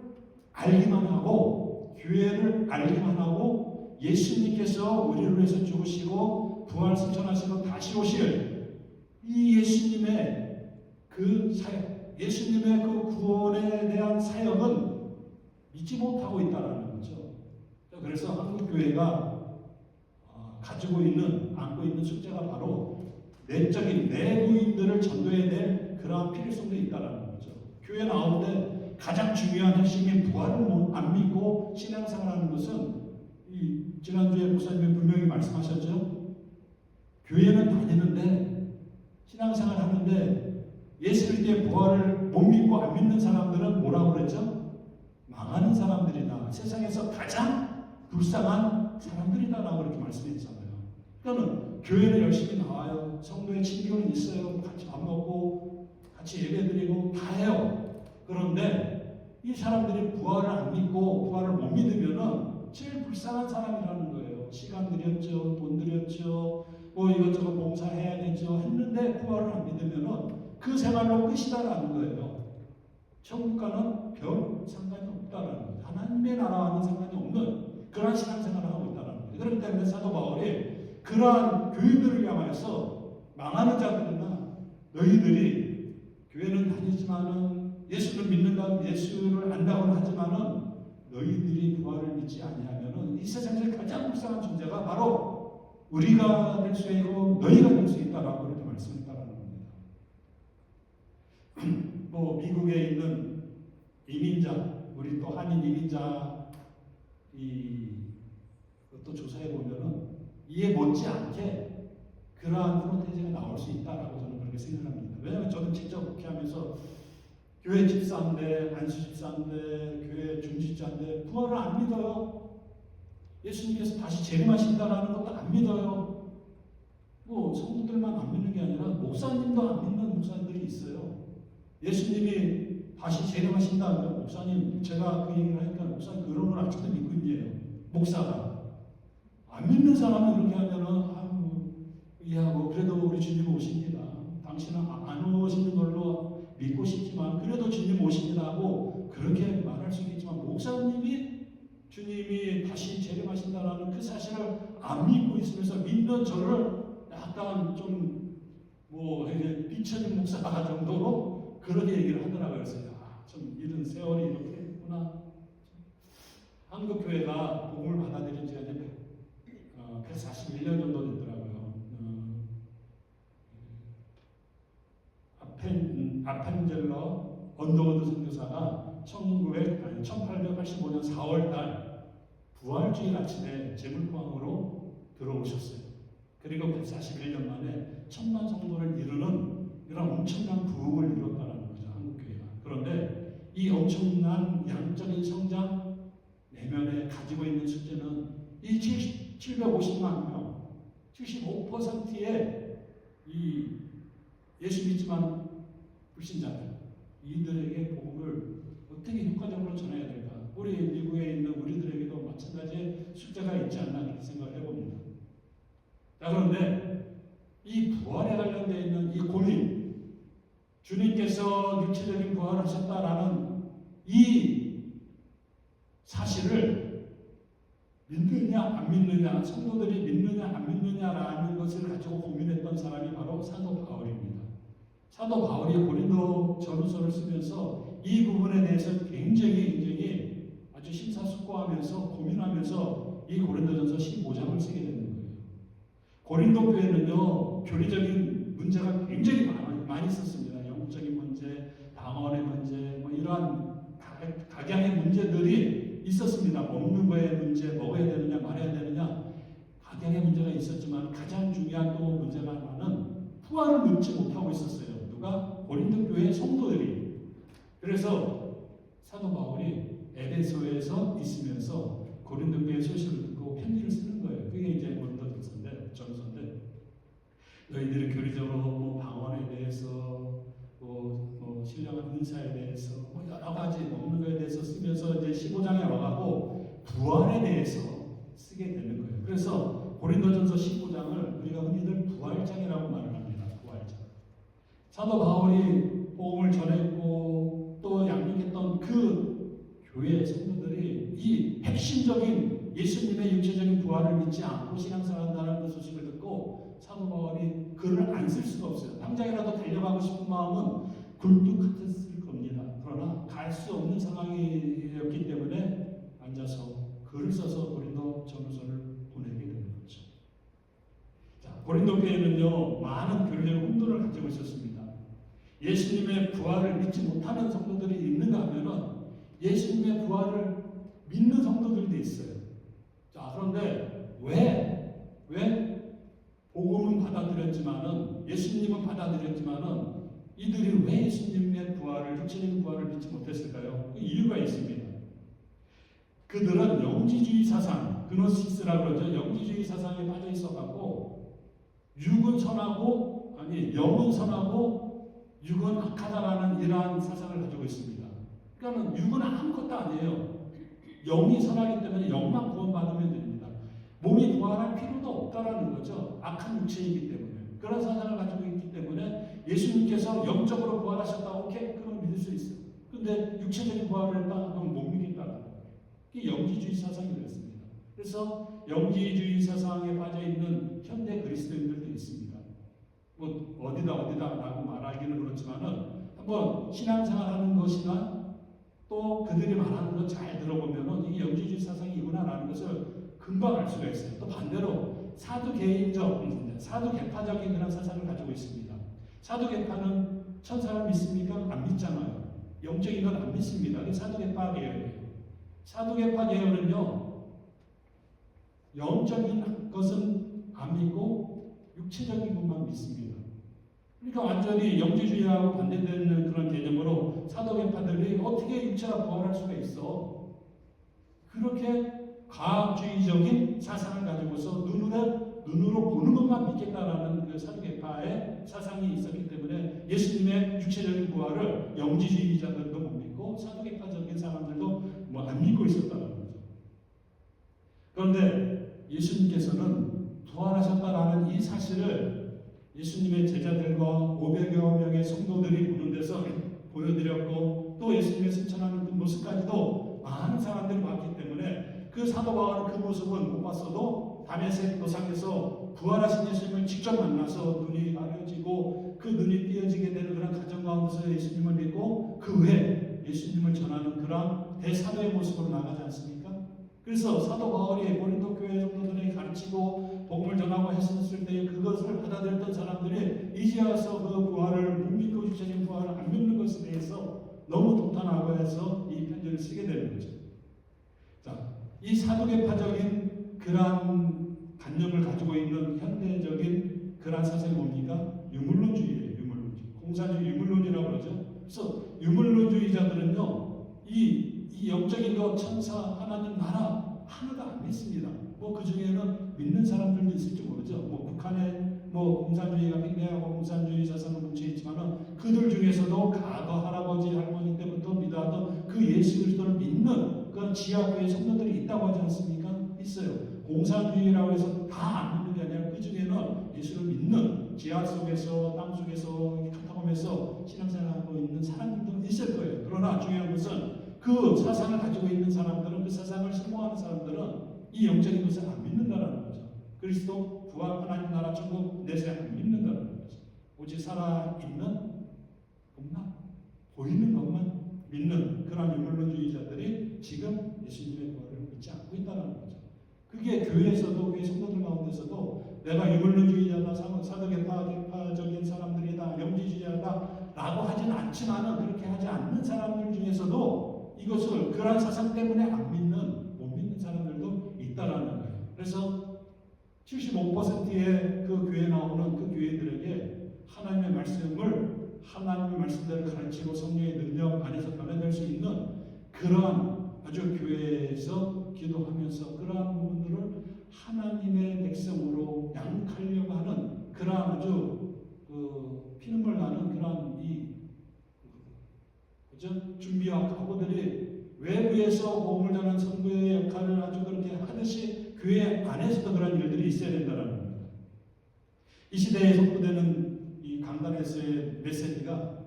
알기만 하고 교회를 알기만 하고 예수님께서 우리를 위해서 죽으시고 부활 승천하시고 다시 오실 이 예수님의 그 사역, 예수님의 그 구원에 대한 사역은 믿지 못하고 있다라는 거죠. 그래서 한국 교회가 가지고 있는 안고 있는 숙제가 바로 내적인 내부인들을 전도해야 될 그러한 필요성도 있다라는 거죠. 교회 나오는데 가장 중요한 핵심인 부활을 안 믿고 신앙생활하는 것은 지난주에 목사님이 분명히 말씀하셨죠. 교회는 다니는데 신앙생활 하는데 예수 그리스도의 부활을 못 믿고 안 믿는 사람들은 뭐라고 그랬죠? 망하는 사람들이다. 세상에서 가장 불쌍한 사람들이다라고 그렇게 말씀했잖아요. 그러니까 교회는 열심히 나와요. 성도의 친교는 있어요. 같이 밥 먹고 같이 예배드리고 다 해요. 그런데 이 사람들이 부활을 안 믿고 부활을 못 믿으면은 제일 불쌍한 사람이라는 거예요. 시간 들였죠, 돈 들였죠, 이것저것 봉사해야 되죠 했는데 부활을 안 믿으면은 그 생활로 끝이다라는 거예요. 천국과는 별 상관이 없다라는 거예요. 하나님의 나라와는 상관이 없는 그러한 신앙생활을 하고 있다는 거예요. 그렇기 때문에 사도 바울이 그러한 교인들을 향하여서 망하는 자들이나 너희들이 교회는 다니지만은 예수를 믿는다고 예수를 안다고는 하지만은 너희들이 부활을 믿지 아니하면은 이 세상에서 가장 불쌍한 존재가 바로 우리가 될 수 있고 너희가 될 수 있다라고 그렇게 말씀했다라는 겁니다. 미국에 있는 이민자, 우리 또 한인 이민자 그것도 조사해 보면은 이에 못지않게 그러한 프로테이지가 나올 수 있다라고 저는 그렇게 생각합니다. 왜냐하면 저는 직접 목회하면서 교회 집사인데, 안수 집사인데, 교회 중직자인데 부활을 안 믿어요. 예수님께서 다시 재림하신다라는 것도 안 믿어요. 성도들만 안 믿는 게 아니라 목사님도 안 믿는 목사님들이 있어요. 예수님이 다시 재림하신다면 목사님, 제가 그 얘기를 하니까 목사님 그런 걸 아직도 믿고 있네요. 목사가. 안 믿는 사람이 그렇게 하면은 이해하고 그래도 우리 주님 오십니다. 당신은 안 오시는 걸로 믿고 싶지만 그래도 주님 오십니다 하고 그렇게 말할 수 있겠지만 목사님이 주님이 다시 재림하신다라는 그 사실을 안 믿고 있으면서 믿는 저를 약간 좀 미쳐진 목사 정도로 그렇게 얘기를 하더라고요. 그래서 좀 이런 세월이 이렇게 했구나. 한국 교회가 복음을 받아들인 지가 이제 141년 정도 됐더라고요. 아펜젤러 언더우드 선교사가 1885년 4월달 부활주일 아침에 제물포항으로 들어오셨어요. 그리고 141년 만에 1000만 성도를 이루는 이런 엄청난 부흥을 이뤘다는 거죠, 한국교회가. 그런데 이 엄청난 양적인 성장 내면에 가지고 있는 숙제는 이 750만 명, 75%의 이 예수 믿지만 불신자들, 이들에게 복음을 어떻게 효과적으로 전해야 될까? 우리 미국에 있는 우리들에게도 마찬가지의 숙제가 있지 않나 그렇게 생각을 해봅니다. 자, 그런데 이 부활에 관련되어 있는 이 고민, 주님께서 육체적인 부활을 하셨다라는 이 사실을 믿느냐 안 믿느냐, 성도들이 믿느냐 안 믿느냐라는 것을 가지고 고민했던 사람이 바로 사도 바울입니다. 사도 바울이 고린도 전후서를 쓰면서 이 부분에 대해서 굉장히 아주 심사숙고하면서 고민하면서 이 고린도전서 15장을 쓰게 되는 거예요. 고린도 교회는요, 교리적인 문제가 굉장히 많이 있었습니다. 영적인 문제, 방언의 문제, 뭐 이러한 각양의 문제들이 있었습니다. 먹는 거에 문제, 먹어야 되느냐 말아야 되느냐 각양의 문제가 있었지만 가장 중요한 또 문제가 하나는 부활을 믿지 못하고 있었어요. 누가? 고린도 교회 성도들이. 그래서 사도 바울이 에베소에서 있으면서 고린도 교회 소식을 듣고 편지를 쓰는 거예요. 그게 이제 전서인데 너희들이 교리적으로 뭐 방언에 대해서 뭐 신령한 은사에 대해서 뭐 여러 가지 먹는 거에 대해서 쓰면서 이제 15장에 와가고 부활에 대해서 쓰게 되는 거예요. 그래서 고린도전서 15장을 우리가 흔히들 부활장이라고 말을 합니다. 부활장. 사도 바울이 복음을 전했고 또 양육했던 그 교회 성도들이 이 핵심적인 예수님의 육체적인 부활을 믿지 않고 신앙생활한다는 그 소식을 듣고 사도 바울이 글을 안 쓸 수가 없어요. 당장이라도 달려가고 싶은 마음은 굴뚝 같았을 겁니다. 그러나 갈 수 없는 상황이었기 때문에 앉아서 글을 써서 고린도 전후서를 보내게 되는 거죠. 자, 고린도 교회는요 많은 교리적 혼돈을 가지고 있었습니다. 예수님의 부활을 믿지 못하는 성도들이 있는가 하면은 예수님의 부활을 믿는 성도들도 있어요. 자, 그런데 왜 복음은 받아들였지만은 예수님은 받아들였지만은 이들이 왜 예수님의 부활을 육체적인 부활을 믿지 못했을까요? 그 이유가 있습니다. 그들은 영지주의 사상, 그노시스라고 그러죠. 영지주의 사상에 빠져 있어갖고 영은 선하고 육은 악하다라는 이러한 사상을 가지고 있습니다. 그러니까 육은 아무것도 아니에요. 영이 선하기 때문에 영만 구원받으면 됩니다. 몸이 부활할 필요도 없다라는 거죠. 악한 육체이기 때문에. 그런 사상을 가지고 있기 때문에 예수님께서 영적으로 부활하셨다고 오케이? 그럼 믿을 수 있어요. 근데 육체적인 부활을 했다? 그럼 못 믿겠다. 이게 영지주의 사상이 그랬습니다. 그래서 영지주의 사상에 빠져있는 현대 그리스도인들도 있습니다. 뭐 어디다라고 말하기는 그렇지만은 한번 신앙생활하는 것이나 또 그들이 말하는 것 잘 들어보면은 이게 영지주의 사상이 이구나라는 것을 금방 알 수가 있어요. 또 반대로 사두개파적인 그런 사상을 가지고 있습니다. 사두개파는 천사를 믿습니까? 안 믿잖아요. 영적인 건 안 믿습니다. 그게 사두개파 계열이에요. 사두개파 계열은요 영적인 것은 안 믿고 육체적인 것만 믿습니다. 그러니까 완전히 영지주의하고 반대되는 그런 개념으로 사도계파들이 어떻게 육체가 부활할 수가 있어? 그렇게 과학주의적인 사상을 가지고서 눈으로 보는 것만 믿겠다라는 그 사도계파의 사상이 있었기 때문에 예수님의 육체적인 부활을 영지주의자들도 못 믿고 사도계파적인 사람들도 뭐 안 믿고 있었다는 거죠. 그런데 예수님께서는 부활하셨다라는 이 사실을 예수님의 제자들과 500여 명의 성도들이 보는 데서 보여드렸고 또 예수님의 승천하는 그 모습까지도 많은 사람들이 봤기 때문에 그 사도 바울은 그 모습은 못 봤어도 다메섹 도상에서 부활하신 예수님을 직접 만나서 눈이 가려지고 그 눈이 띄어지게 되는 그런 가정 가운데서 예수님을 믿고 그 외에 예수님을 전하는 그런 대사도의 모습으로 나가지 않습니까? 그래서 사도 바울이 고린도 교회 성도들에게 가르치고 복음을 전하고 했었을 때 그것을 받아들였던 사람들이 이제 와서 그 부활을 못 믿고 육체적인 부활을 안 믿는 것에 대해서 너무 동탄하고 해서 이 편지를 쓰게 되는 거죠. 자, 이 사도계파적인 그러한 관념을 가지고 있는 현대적인 그러한 사상이 뭡니까? 유물론주의예요. 유물론주의. 공산주의 유물론이라고 그러죠. 그래서 유물론주의자들은요 이 영적인 것, 천사, 하나님, 나라 하나도 안 믿습니다. 뭐 그 중에는 믿는 사람들도 있을지 모르죠. 뭐 북한에 뭐 공산주의가 팽배하고 공산주의 사상을 뭉쳐 있지만은 그들 중에서도 과거 할아버지 할머니 때부터 믿어왔던 그 예수 그리스도를 믿는 그런 지하교회 성도들이 있다고 하지 않습니까? 있어요. 공산주의라고 해서 다 안 믿는 게 아니라 그 중에는 예수를 믿는 지하 속에서 땅 속에서 카타콤에서 신앙생활하고 있는 사람들도 있을 거예요. 그러나 중요한 것은 그 사상을 가지고 있는 사람들은 그 사상을 신봉하는 사람들은 이 영적인 것을 안 믿는다라는 거죠. 그리스도 부활 하나님 나라 천국 내세 안 믿는다는 거죠. 오직 살아있는 복나 보이는 것만 믿는 그런 유물론주의자들이 지금 예수님의 부활을 믿지 않고 있다는 거죠. 그게 교회에서도 교회 성도들 가운데서도 내가 유물론주의자다, 사도계파적인 사람들이다, 영지주의자다라고 하진 않지만은 그렇게 하지 않는 사람들 중에서도 이것을 그러한 사상 때문에 못 믿는 사람들도 있다라는 거예요. 그래서 75%의 그 교회에 나오는 그 교회들에게 하나님의 말씀대로 가르치고 성령의 능력 안에서 변화될 수 있는 그러한 아주 교회에서 기도하면서 그러한 부분들을 하나님의 백성으로 양육하려고 하는 그러한 아주 피눈물 나는 그러한 준비와 각오들이 외부에서 복음을 전하는 선교의 역할을 아주 그렇게 하듯이 교회 안에서도 그런 일들이 있어야 된다는 겁니다. 이 시대에 선포되는 이 강단에서의 메시지가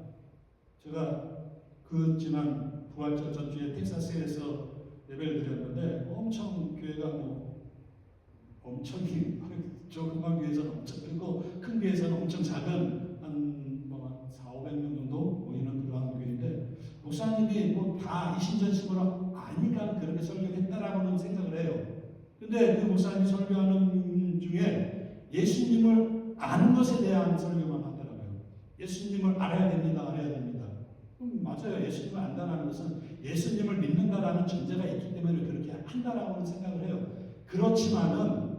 제가 그 지난 부활절 전주에 텍사스에서 예배를 드렸는데 엄청 교회가 엄청 저 금강교회에서는 엄청 크고 큰 교회에서는 엄청 작은 한 400-500명 정도 모이는 그러한 교회인데 목사님이 다 이신전심으로 아니까 그렇게 설교했다라고는 생각을 해요. 근데 그 목사님이 설교하는 중에 예수님을 아는 것에 대한 설교만 하더라고요. 예수님을 알아야 됩니다. 맞아요. 예수님을 안다는 것은 예수님을 믿는다라는 전제가 있기 때문에 그렇게 한다라고는 생각을 해요. 그렇지만은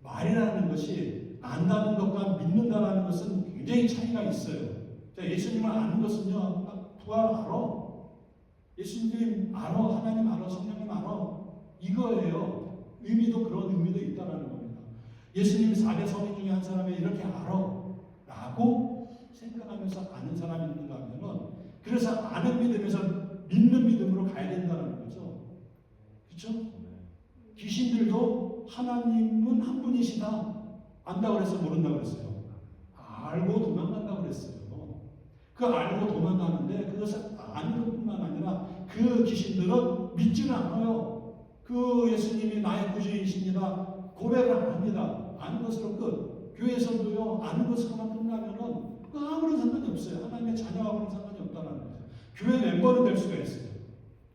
말이라는 것이 안다는 것과 믿는다라는 것은 굉장히 차이가 있어요. 예수님을 아는 것은요, 부활 알아. 예수님 알아. 하나님 알아. 성령님 알아. 이거예요. 의미도 그런 의미도 있다라는 겁니다. 예수님이 4대 성인 중에 한 사람이 이렇게 알아. 라고 생각하면서 아는 사람이 있는가 하면은 그래서 아는 믿음에서 믿는 믿음으로 가야 된다는 거죠. 그렇죠? 귀신들도 하나님은 한 분이시다. 안다고 그래서 모른다고 그랬어요. 알고 도망간다고 그랬어요. 그 알고 도망가는데 그것을 아는 것뿐만 아니라 그 귀신들은 믿지는 않아요. 그 예수님이 나의 구주이십니다. 고백을 안 합니다. 아는 것으로 끝. 교회에서도요, 아는 것으로만 끝나면은 아무런 상관이 없어요. 하나님의 자녀하고는 상관이 없다는 거죠. 교회 멤버는 될 수가 있어요.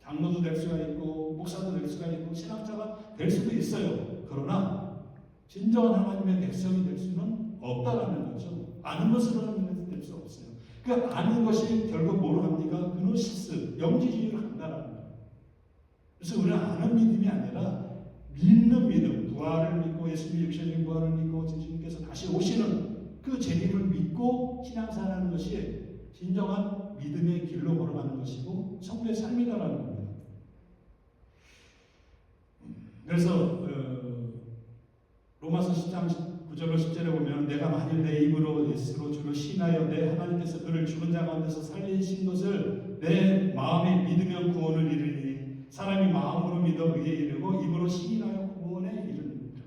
장로도 될 수가 있고, 목사도 될 수가 있고, 신학자가 될 수도 있어요. 그러나 진정한 하나님의 백성이 될 수는 없다라는 거죠. 아는 것으로는 될 수 없어요. 그 아는 것이 결국 뭐로 갑니까? 그노시스, 영지주의로 간다라는 거예요. 그래서 우리는 아는 믿음이 아니라 믿는 믿음, 부활을 믿고 예수님의 육체적인 부활을 믿고 주님께서 다시 오시는 그 재림을 믿고 신앙생활하는 것이 진정한 믿음의 길로 걸어가는 것이고 성도의 삶이다라는 겁니다. 그래서 로마서 10장 9절로 10절에 보면 내가 만일 내 입으로 예수로 주를 신하여 내 하나님께서 그를 죽은 자 가운데서 살리신 것을 내 마음에 믿으면 구원을 이르리니 사람이 마음으로 믿어 의에 이르고 입으로 시인하여 구원에 이르느니라.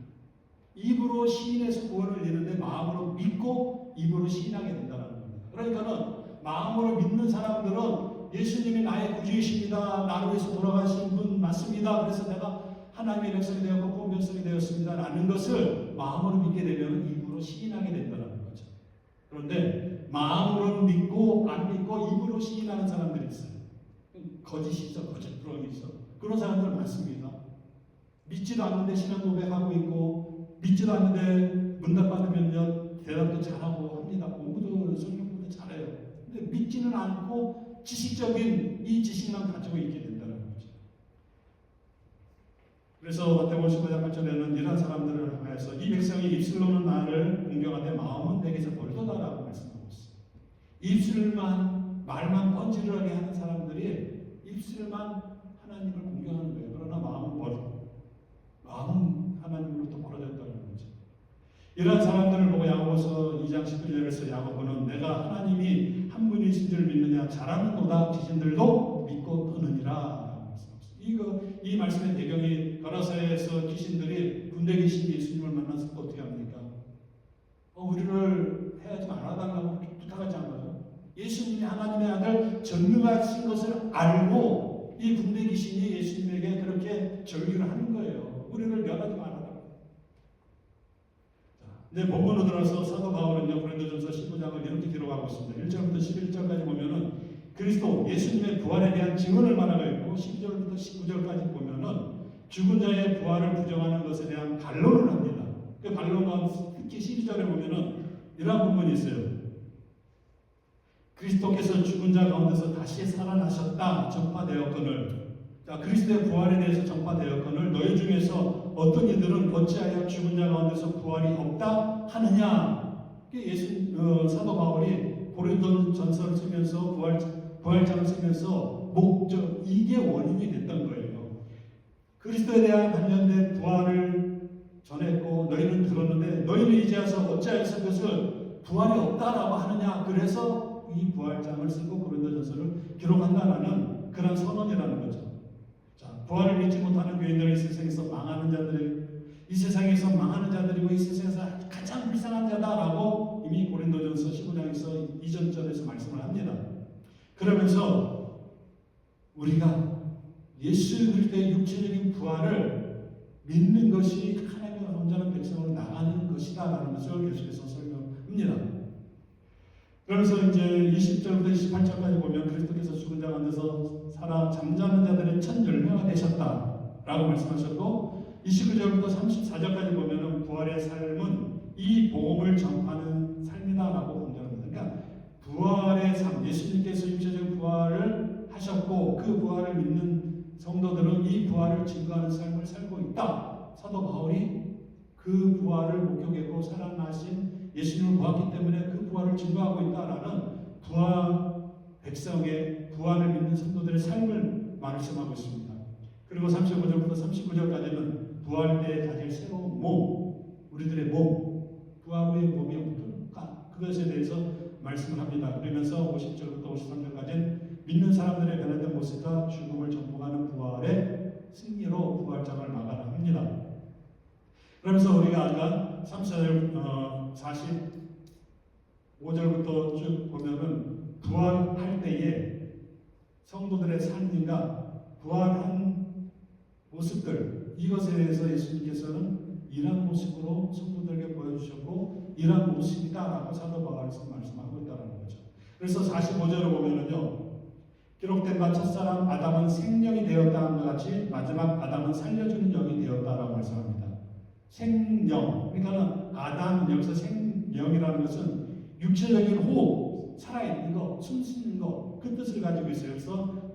입으로 시인해서 구원을 이루는데 마음으로 믿고 입으로 시인하게 된다는 겁니다. 그러니까는 마음으로 믿는 사람들은 예수님이 나의 구주이십니다. 나를 위해서 돌아가신 분 맞습니다. 그래서 내가 하나님의 백성이 되었고 구원 백성이 되었습니다. 라는 것을 마음으로 믿게 되면 입으로 시인하게 된다는 거죠. 그런데 마음으로 믿고 안 믿고 입으로 시인하는 사람들이 있어요. 거짓이죠. 거짓부렁이죠. 그런 사람들 많습니다. 믿지도 않는데 신앙 고백하고 있고 믿지도 않는데 문답 받으면요 대답도 잘하고 합니다. 공부도 성경 공부도 잘해요. 근데 믿지는 않고 지식적인 이 지식만 가지고 있게 된다는 거죠. 그래서 마태복음 15장 8절에는 이런 사람들을 향해서 이 백성이 입술로는 나를 공경하되 마음은 내게서 멀도다라고 말씀하고 있어요. 입술만 말만 번지르르하게 하는 사람들이 입술만 하나님을 공경하는 거예요. 그러나 마음은 하나님으로부터 멀어졌다는 거죠. 이런 사람들을 보고 야고보서 2장 11절에서 야고보는 내가 하나님이 한 분이신 줄 믿느냐 잘하는도다 귀신들도 믿고 떠느니라. 이 말씀의 배경이 가라사에서 귀신들이 군대 귀신이 예수님을 만났을 때 어떻게 합니까? 우리를 해하지 말아달라고 부탁하지 않아요? 예수님이 하나님의 아들 전능하신 것을 알고 이 군대 귀신이 예수님에게 그렇게 절규를 하는 거예요. 우리를 멸하지 말아달라고. 이제 본문으로 들어서 사도 바울은요 고린도전서 15장을 이렇게 기록하고 있습니다. 1절부터 11절까지 보면은 그리스도 예수님의 부활에 대한 증언을 말하고 있고 12절부터 19절까지 보면은 죽은 자의 부활을 부정하는 것에 대한 반론을 합니다. 그 반론과 특히 12절에 보면은 이런 부분이 있어요. 그리스도께서 죽은 자 가운데서 다시 살아나셨다 전파되었거늘. 자, 그리스도의 부활에 대해서 전파되었거늘 너희 중에서 어떤 이들은 어찌하여 죽은 자 가운데서 부활이 없다 하느냐. 사도 바울이 고린도 전서를 쓰면서 부활장을 쓰면서 목적 이게 원인이 됐던 거예요. 그리스도에 대한 관련된 부활을 전했고 너희는 들었는데 너희는 이제 와서 어찌하여서 그것을 부활이 없다라고 하느냐. 그래서 이 부활장을 쓰고 고린도전서를 기록한다라는 그런 선언이라는 거죠. 자, 부활을 믿지 못하는 교인들은 이 세상에서 망하는 자들이 이 세상에서 망하는 자들이고 이 세상에서 가장 불쌍한 자다라고 이미 고린도전서 15장에서 이전절에서 말씀을 합니다. 그러면서 우리가 예수 그리스도의 육체적인 부활을 믿는 것이 하나님의 온전한 백성으로 나가는 것이다라는 것을 계속해서 설명합니다. 그래서 이제 20절부터 28절까지 보면 그리스도께서 죽은 자 가운데서 살아 잠자는 자들의 첫 열매가 되셨다라고 말씀하셨고 29절부터 34절까지 보면은 부활의 삶은 이 복음을 전파하는 삶이다라고 강조합니다. 그러니까 부활의 삶, 예수님께서 육체적 부활을 하셨고 그 부활을 믿는 성도들은 이 부활을 증거하는 삶을 살고 있다. 사도 바울이 그 부활을 목격했고 살아나신 예수님을 보았기 때문에 그 부활을 증거하고 있다라는 부활 백성의 부활을 믿는 성도들의 삶을 말씀하고 있습니다. 그리고 35절부터 39절까지는 부활 때에 가질 새로운 몸, 우리들의 몸, 부활 후의 몸이 어떨까? 그것에 대해서 말씀을 합니다. 그러면서 50절부터 53절까지는 믿는 사람들의 변화된 모습과 죽음을 정복하는 부활의 승리로 부활장을 마감합니다. 그러면서 우리가 아까 45절부터 쭉 보면은 부활할 때에 성도들의 삶과 부활한 모습들 이것에 대해서 예수님께서는 이런 모습으로 성도들에게 보여주셨고 이런 모습이다라고 사도 바울에서 말씀하고 있다는 거죠. 그래서 45절을 보면은요. 기록된 바 첫사람 아담은 생명이 되었다 한 것 같이 마지막 아담은 살려주는 영이 되었다라고 말씀합니다. 생명, 그러니까는 아담 여기서 생명이라는 것은 육체적인 호흡, 살아있는 거, 숨쉬는 거, 그 뜻을 가지고 있어요. 그래서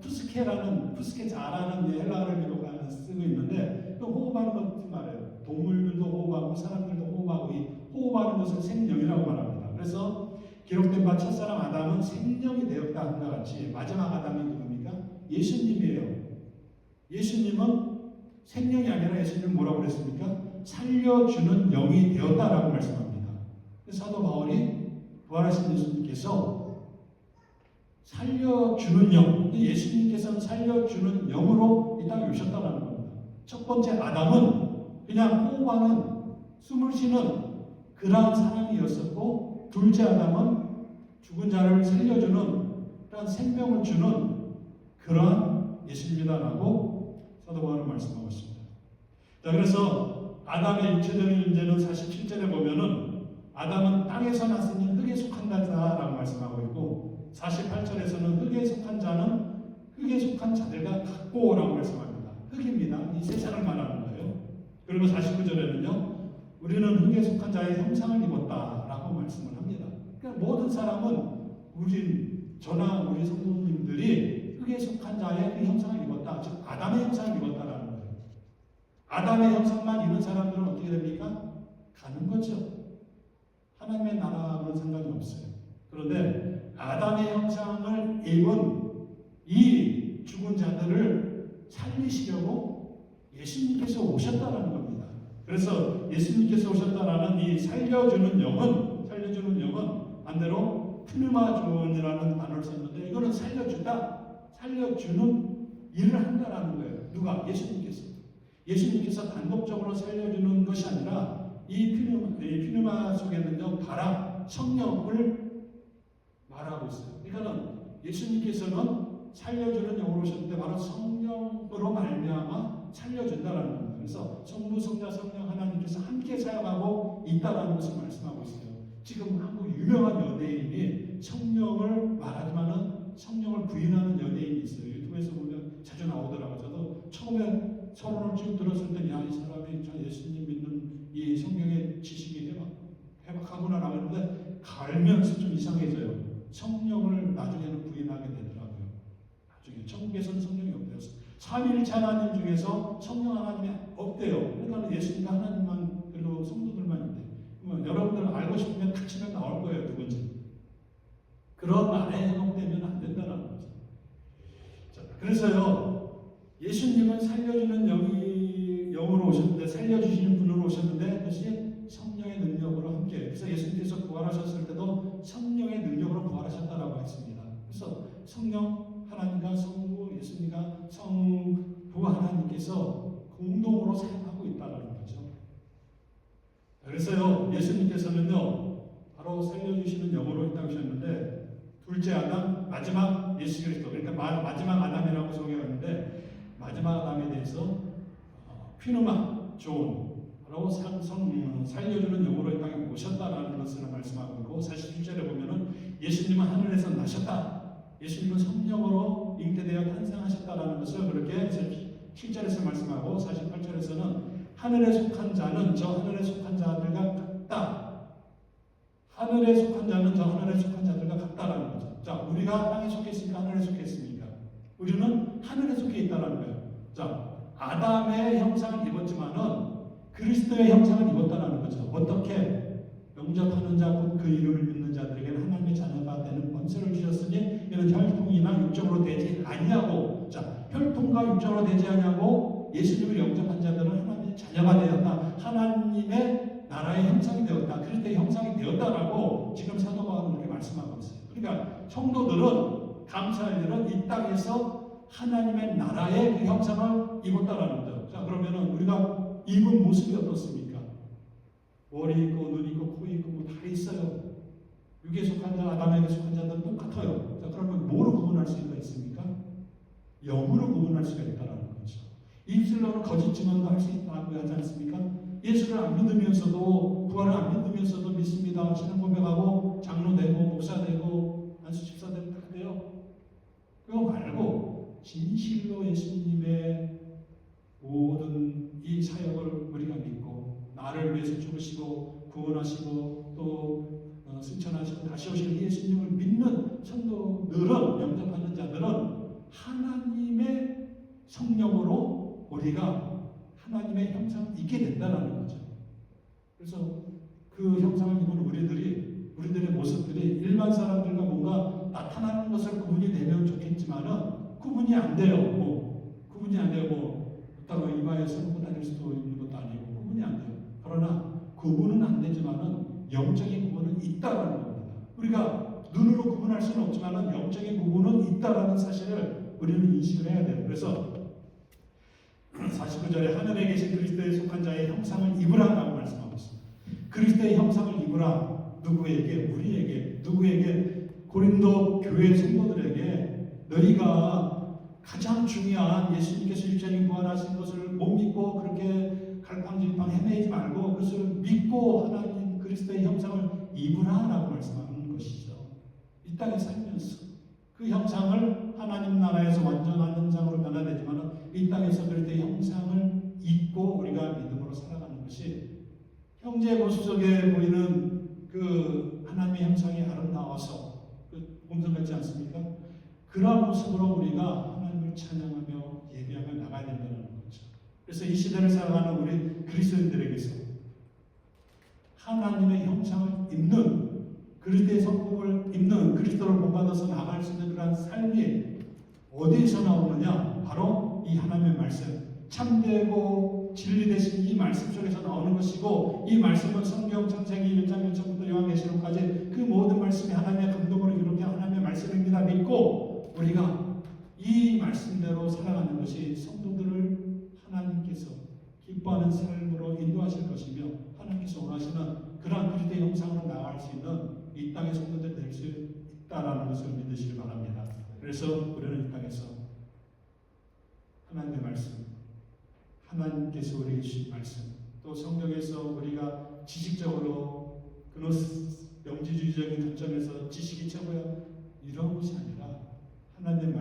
푸스케자라는 헬라어를 쓰고 있는데 또 호흡하는 것 말이에요. 동물들도 호흡하고 사람들도 호흡하고 이 호흡하는 것을 생명이라고 말합니다. 그래서 기록된 바 첫사람 아담은 생명이 되었다 한 것 같이 마지막 아담이 누굽니까? 예수님이에요. 예수님은 생명이 아니라 예수님은 뭐라고 그랬습니까? 살려주는 영이 되었다라고 말씀합니다. 사도 바울이 부활하신 예수님께서 살려주는 영, 예수님께서는 살려주는 영으로 이 땅에 오셨다는 겁니다. 첫 번째 아담은 그냥 호흡하는 숨을 쉬는 그러한 사람이었었고 둘째 아담은 죽은 자를 살려주는 그런 생명을 주는 그러한 예수님이다라고 사도 바울은 말씀하고 있습니다. 자, 그래서 아담의 육체적인 존재는 47절에 보면은 아담은 땅에서 났으니 흙에 속한 자라고 말씀하고 있고 48절에서는 흙에 속한 자는 흙에 속한 자들과 같고라고 말씀합니다. 흙입니다. 이 세상을 말하는 거예요. 그리고 49절에는요. 우리는 흙에 속한 자의 형상을 입었다라고 말씀을 합니다. 그러니까 모든 사람은 저나 우리 성도님들이 흙에 속한 자의 그 형상을 입었다. 즉 아담의 형상을 입었다라는 거예요. 아담의 형상만 입은 사람들은 어떻게 됩니까? 가는 거죠. 하나님의 나라하고는 상관이 없어요. 그런데 아담의 형상을 입은 이 죽은 자들을 살리시려고 예수님께서 오셨다라는 겁니다. 그래서 예수님께서 오셨다라는 이 살려주는 영은 반대로 푸누마존이라는 단어를 썼는데 이거는 살려주는 일을 한다라는 거예요. 누가? 예수님께서 단독적으로 살려주는 것이 아니라 이 푸누마 속에는요 바람, 성령을 말하고 있어요. 그러니까는 예수님께서는 살려주는 영으로 오셨는데 바로 성령으로 말미암아 살려준다라는 겁니다. 그래서 성부, 성자, 성령 하나님께서 함께 사용하고 있다라는 것을 말씀하고 있어요. 지금 한국 유명한 연예인이 성령을 말하지만은 성령을 부인하는 연예인이 있어요. 유튜브에서 보면 자주 나오더라고요. 저도 처음에 서론을 쭉 들었을 때, 야, 이 사람이 저 예수님 믿는 이 성경에 지식이 해박하구나 하는데 갈면서 좀 이상해져요. 성령을 나중에는 부인하게 되더라고요. 나중에 천국에서는 성령이 없대요. 삼위일체 하나님 중에서 성령 하나님이 없대요. 그러니까 예수님과 하나님만 그리고 성도들만 있대. 여러분들 알고 싶으면 같이면 나올 거예요. 누군지. 그런 말에 현혹되면 안 된다는 거죠. 자, 그래서요, 예수님은 살려주는 영으로 오셨는데, 살려주시는 분으로 오셨는데, 그것이 성령의 능력으로 함께. 그래서 예수님께서 부활하셨을 때도 성령의 능력으로 부활하셨다라고 했습니다. 그래서 성령 하나님과 성부 예수님과 성부 하나님께서 공동으로 사용하고 있다는 거죠. 그래서요, 예수님께서는요, 바로 살려주시는 영으로 이 땅에 오셨는데, 둘째 아담, 마지막 예수 그리스도, 그러니까 마지막 아담이라고 소개하는데, 마지막 아담에 대해서 퀴누마, 존라고 살려주는 영으로 이 땅에 오셨다라는 것을 말씀하고 있고, 47절에 보면은 예수님은 하늘에서 나셨다. 예수님은 성령으로 잉태되어 탄생하셨다라는 것을 그렇게 7절에서 말씀하고, 48절에서는 하늘에 속한 자는 저 하늘에 속한 자들과 같다. 하늘에 속한 자는 저 하늘에 속한 자들과 같다라는 거죠. 자, 우리가 땅에 속해 있으니까 하늘에 속해 있습니까? 우리는 하늘에 속해 있다라는 거예요. 자, 아담의 형상을 입었지만은 그리스도의 형상을 입었다라는 거죠. 어떻게? 영접하는 자, 곧 그 이름을 믿는 자들에게는 하나님의 자녀가 되는 권세를 주셨으니 이는 혈통이나 육적으로 되지 아니하고, 자, 혈통과 육적으로 되지 아니하고 예수님을 영접한 자들은 하나님의 자녀가 되었다. 하나님의 나라의 형상이 되었다. 그리스도의 형상이 되었다라고 지금 사도 바울은 그렇게 말씀하고 있어요. 그러니까 성도들은 감사할 일은 이 땅에서 하나님의 나라의 그 형상을 입었다라는 거죠. 자, 그러면은 우리가 입은 모습이 어떻습니까? 머리 있고 눈 있고 코 있고 뭐 다 있어요. 육에 속한 자, 아담에게 속한 자들은 똑같아요. 자, 그러면 뭐로 구분할 수가 있습니까? 영으로 구분할 수가 있다라는 거죠. 입술로는 거짓 증언도 할 수 있다고 하지 않습니까? 예수를 안 믿으면서도, 부활을 안 믿으면서도 믿습니다. 신앙 고백하고 장로 되고 목사 되고 안수 집사 되고 다 돼요. 그거 말고 진실로 예수님의 모든 이 사역을 우리가 믿고 나를 위해서 죽으시고 구원하시고 또 승천하시고 다시 오실 예수님을 믿는 성도들은, 영접하는 자들은 하나님의 성령으로 우리가 하나님의 형상을 입게 된다는 거죠. 그래서 그 형상을 입은 우리들의 모습들이 일반 사람들과 뭔가 나타나는 것을 구분이 되면 좋겠지만은 구분이 안 돼요. 구분이 안 되고 그렇다고 이마에 손고 다닐 수도 있는 것도 아니고 구분이 안 돼요. 그러나 구분은 안 되지만은 영적인 구분은 있다라는 겁니다. 우리가 눈으로 구분할 수는 없지만은 영적인 구분은 있다라는 사실을 우리는 인식을 해야 돼요. 그래서 49절에 하늘에 계신 그리스도에 속한 자의 형상을 입으라라고 말씀하고 있습니다. 그리스도의 형상을 입으라. 누구에게? 우리에게. 누구에게? 고린도 교회 성도들에게 너희가 가장 중요한 예수님께서 일자리 부활하신 것을 못 믿고 그렇게 갈팡질팡 헤매지 말고 그것을 믿고 하나님 그리스도의 형상을 입으라라고 말씀하는 것이죠. 이 땅에 살면서 그 형상을 하나님 나라에서 완전한 형상으로 변화되지만 이 땅에서 그리스도의 형상을 입고 우리가 믿음으로 살아가는 것이 형제 모습 속에 보이는 그 하나님의 형상이 아름다워서 그 음성 같지 않습니까? 그런 모습으로 우리가 하나님을 찬양하며 예배하며 나가야 된다는 거죠. 그래서 이 시대를 살아가는 우리 그리스도인들에게서 하나님의 형상을 입는 그리스도의 성품을 입는 그리스도를 본받아서 나갈 수 있는 그런 삶이 어디에서 나오느냐? 바로 이 하나님의 말씀, 참되고 진리 되신 이 말씀 속에서 나오는 것이고 이 말씀은 성경 창세기 1장 1절부터 요한계시록까지 그 모든 말씀이 하나님의 감동으로 이루게 하나님의 말씀입니다. 믿고 우리가 이 말씀대로 살아가는 것이 성도들을 하나님께서 기뻐하는 삶으로 인도하실 것이며 하나님께서 원하시는 그러한 그리스도의 형상으로 나아갈 수 있는 이 땅의 성도들 될 수 있다라는 것을 믿으시기 바랍니다. 그래서 우리는 이 땅에서 하나님의 말씀, 하나님께서 우리에게 주신 말씀, 또 성경에서 우리가 지식적으로 그런 영지주의적인 관점에서 지식이 최고야 이런 것이 아니라 하나님의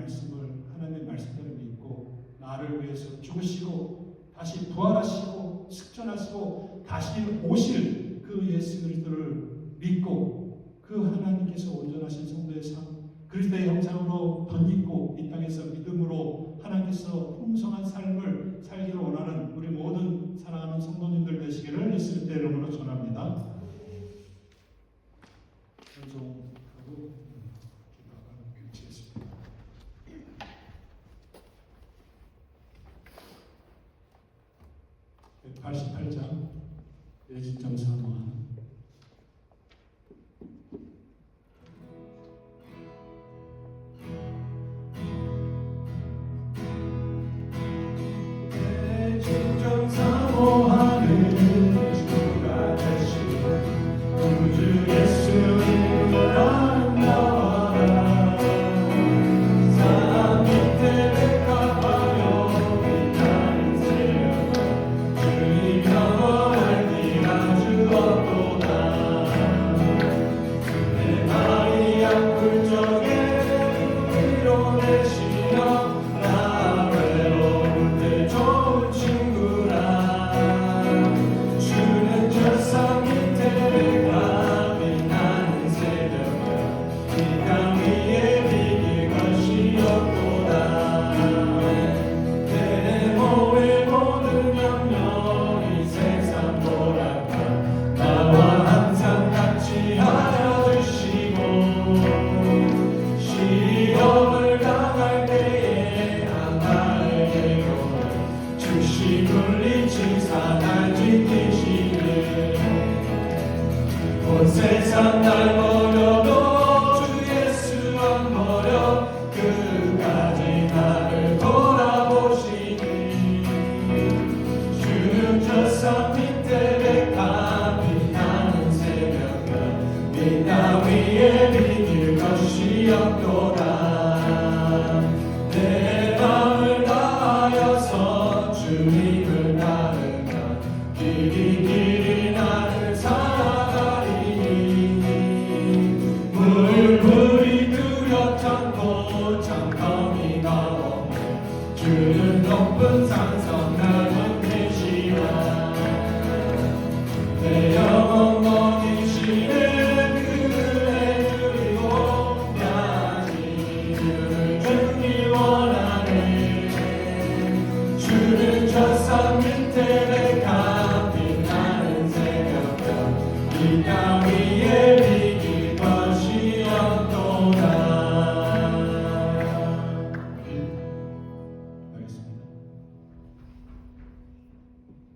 말씀대로 믿고 나를 위해서 죽으시고 다시 부활하시고 승천하시고 다시 오실 그 예수 그리스도를 믿고 그 하나님께서 온전하신 성도의 삶, 그리스도의 형상으로 덧입고 이 땅에서 믿음으로 하나님께서 풍성한 삶을 살기를 원하는 우리 모든 사랑하는 성도님들 되시기를 예수님의 이름으로 전합니다. 찬송하고 기도하고 교체했습니다. 88장 예진점 사모하는 진정 사모하는 주가 되신 우주 예수님 아름다워라 사람 밑에 백합하여 빛나는 새벽 주님 영원할 기가 주었도다 내 말이 아플 적에 위로내시며 나 외로울 때 좋은 친구라 주는 절상 밑에 감이 나는 새벽에 이 땅 위에 비길 것이 없도다 내 몸의 모든 영역 이 세상 보라가 나와 항상 같이 하여 주시고 시험을 당할 때에 나의 괴로움 주시 물리치사 날 지키시네 온 세상 날 버려도 주 예수 안 버려 끝까지 나를 돌아보시니 주는 저산 밑에 백합이 나는 새벽별 빛나 위에 비길 것이 없도다 내 마음을 다하여서 주님을 따르며 길이 나를 살아가리니 물불이 뚜렷한 장터미가 없네 주는 높은 산성 나는 계시라 내 영혼 먹이시는 그를 해드리고 야지 주를 듣기 원하네 주는 저산 밑에 백합 빛나는 새벽별 이 땅 위에 비길 것이 없도다 하겠습니다.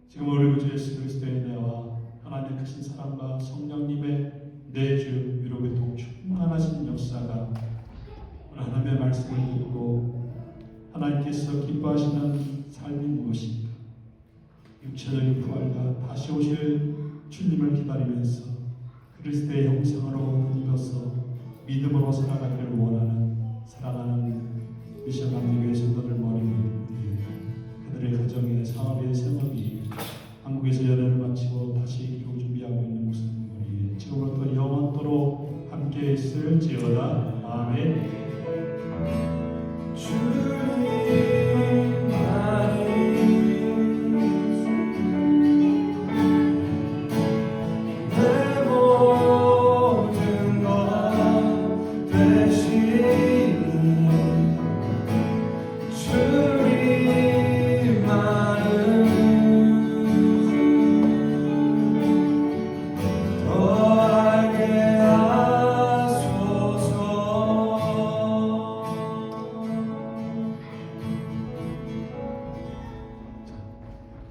지금 우리 구주 예수 그리스도의 은혜와 하나님의 크신 사랑과 성령님의 내주 위로의 동 충만하신 역사가 오늘 하나님의 말씀을 듣고 하나님께서 기뻐하시는 삶이 무엇인가 육체적인 부활과 다시 오실 주님을 기다리면서 그리스도의 형상으로 입어서 믿음으로 살아가기를 원하는 사랑하는 미션 감리교회 성도들 머리 위에 그들의 가정의 사업의 생업이 한국에서 연애를 마치고 다시 귀국 준비하고 있는 목사님들 위해 지금부터 영원토록 함께 있을지어다. 아멘. 내 모든 것 대신 주님만은 더 알게 하소서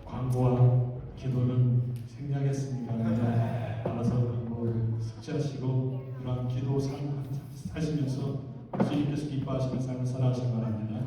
광고와 기도는 생략했습니다. 알아서 광고 숙지하시고 그러한 기도 삶 사시면서 주님께서 기뻐하시는 삶을 살아가시기 바랍니다.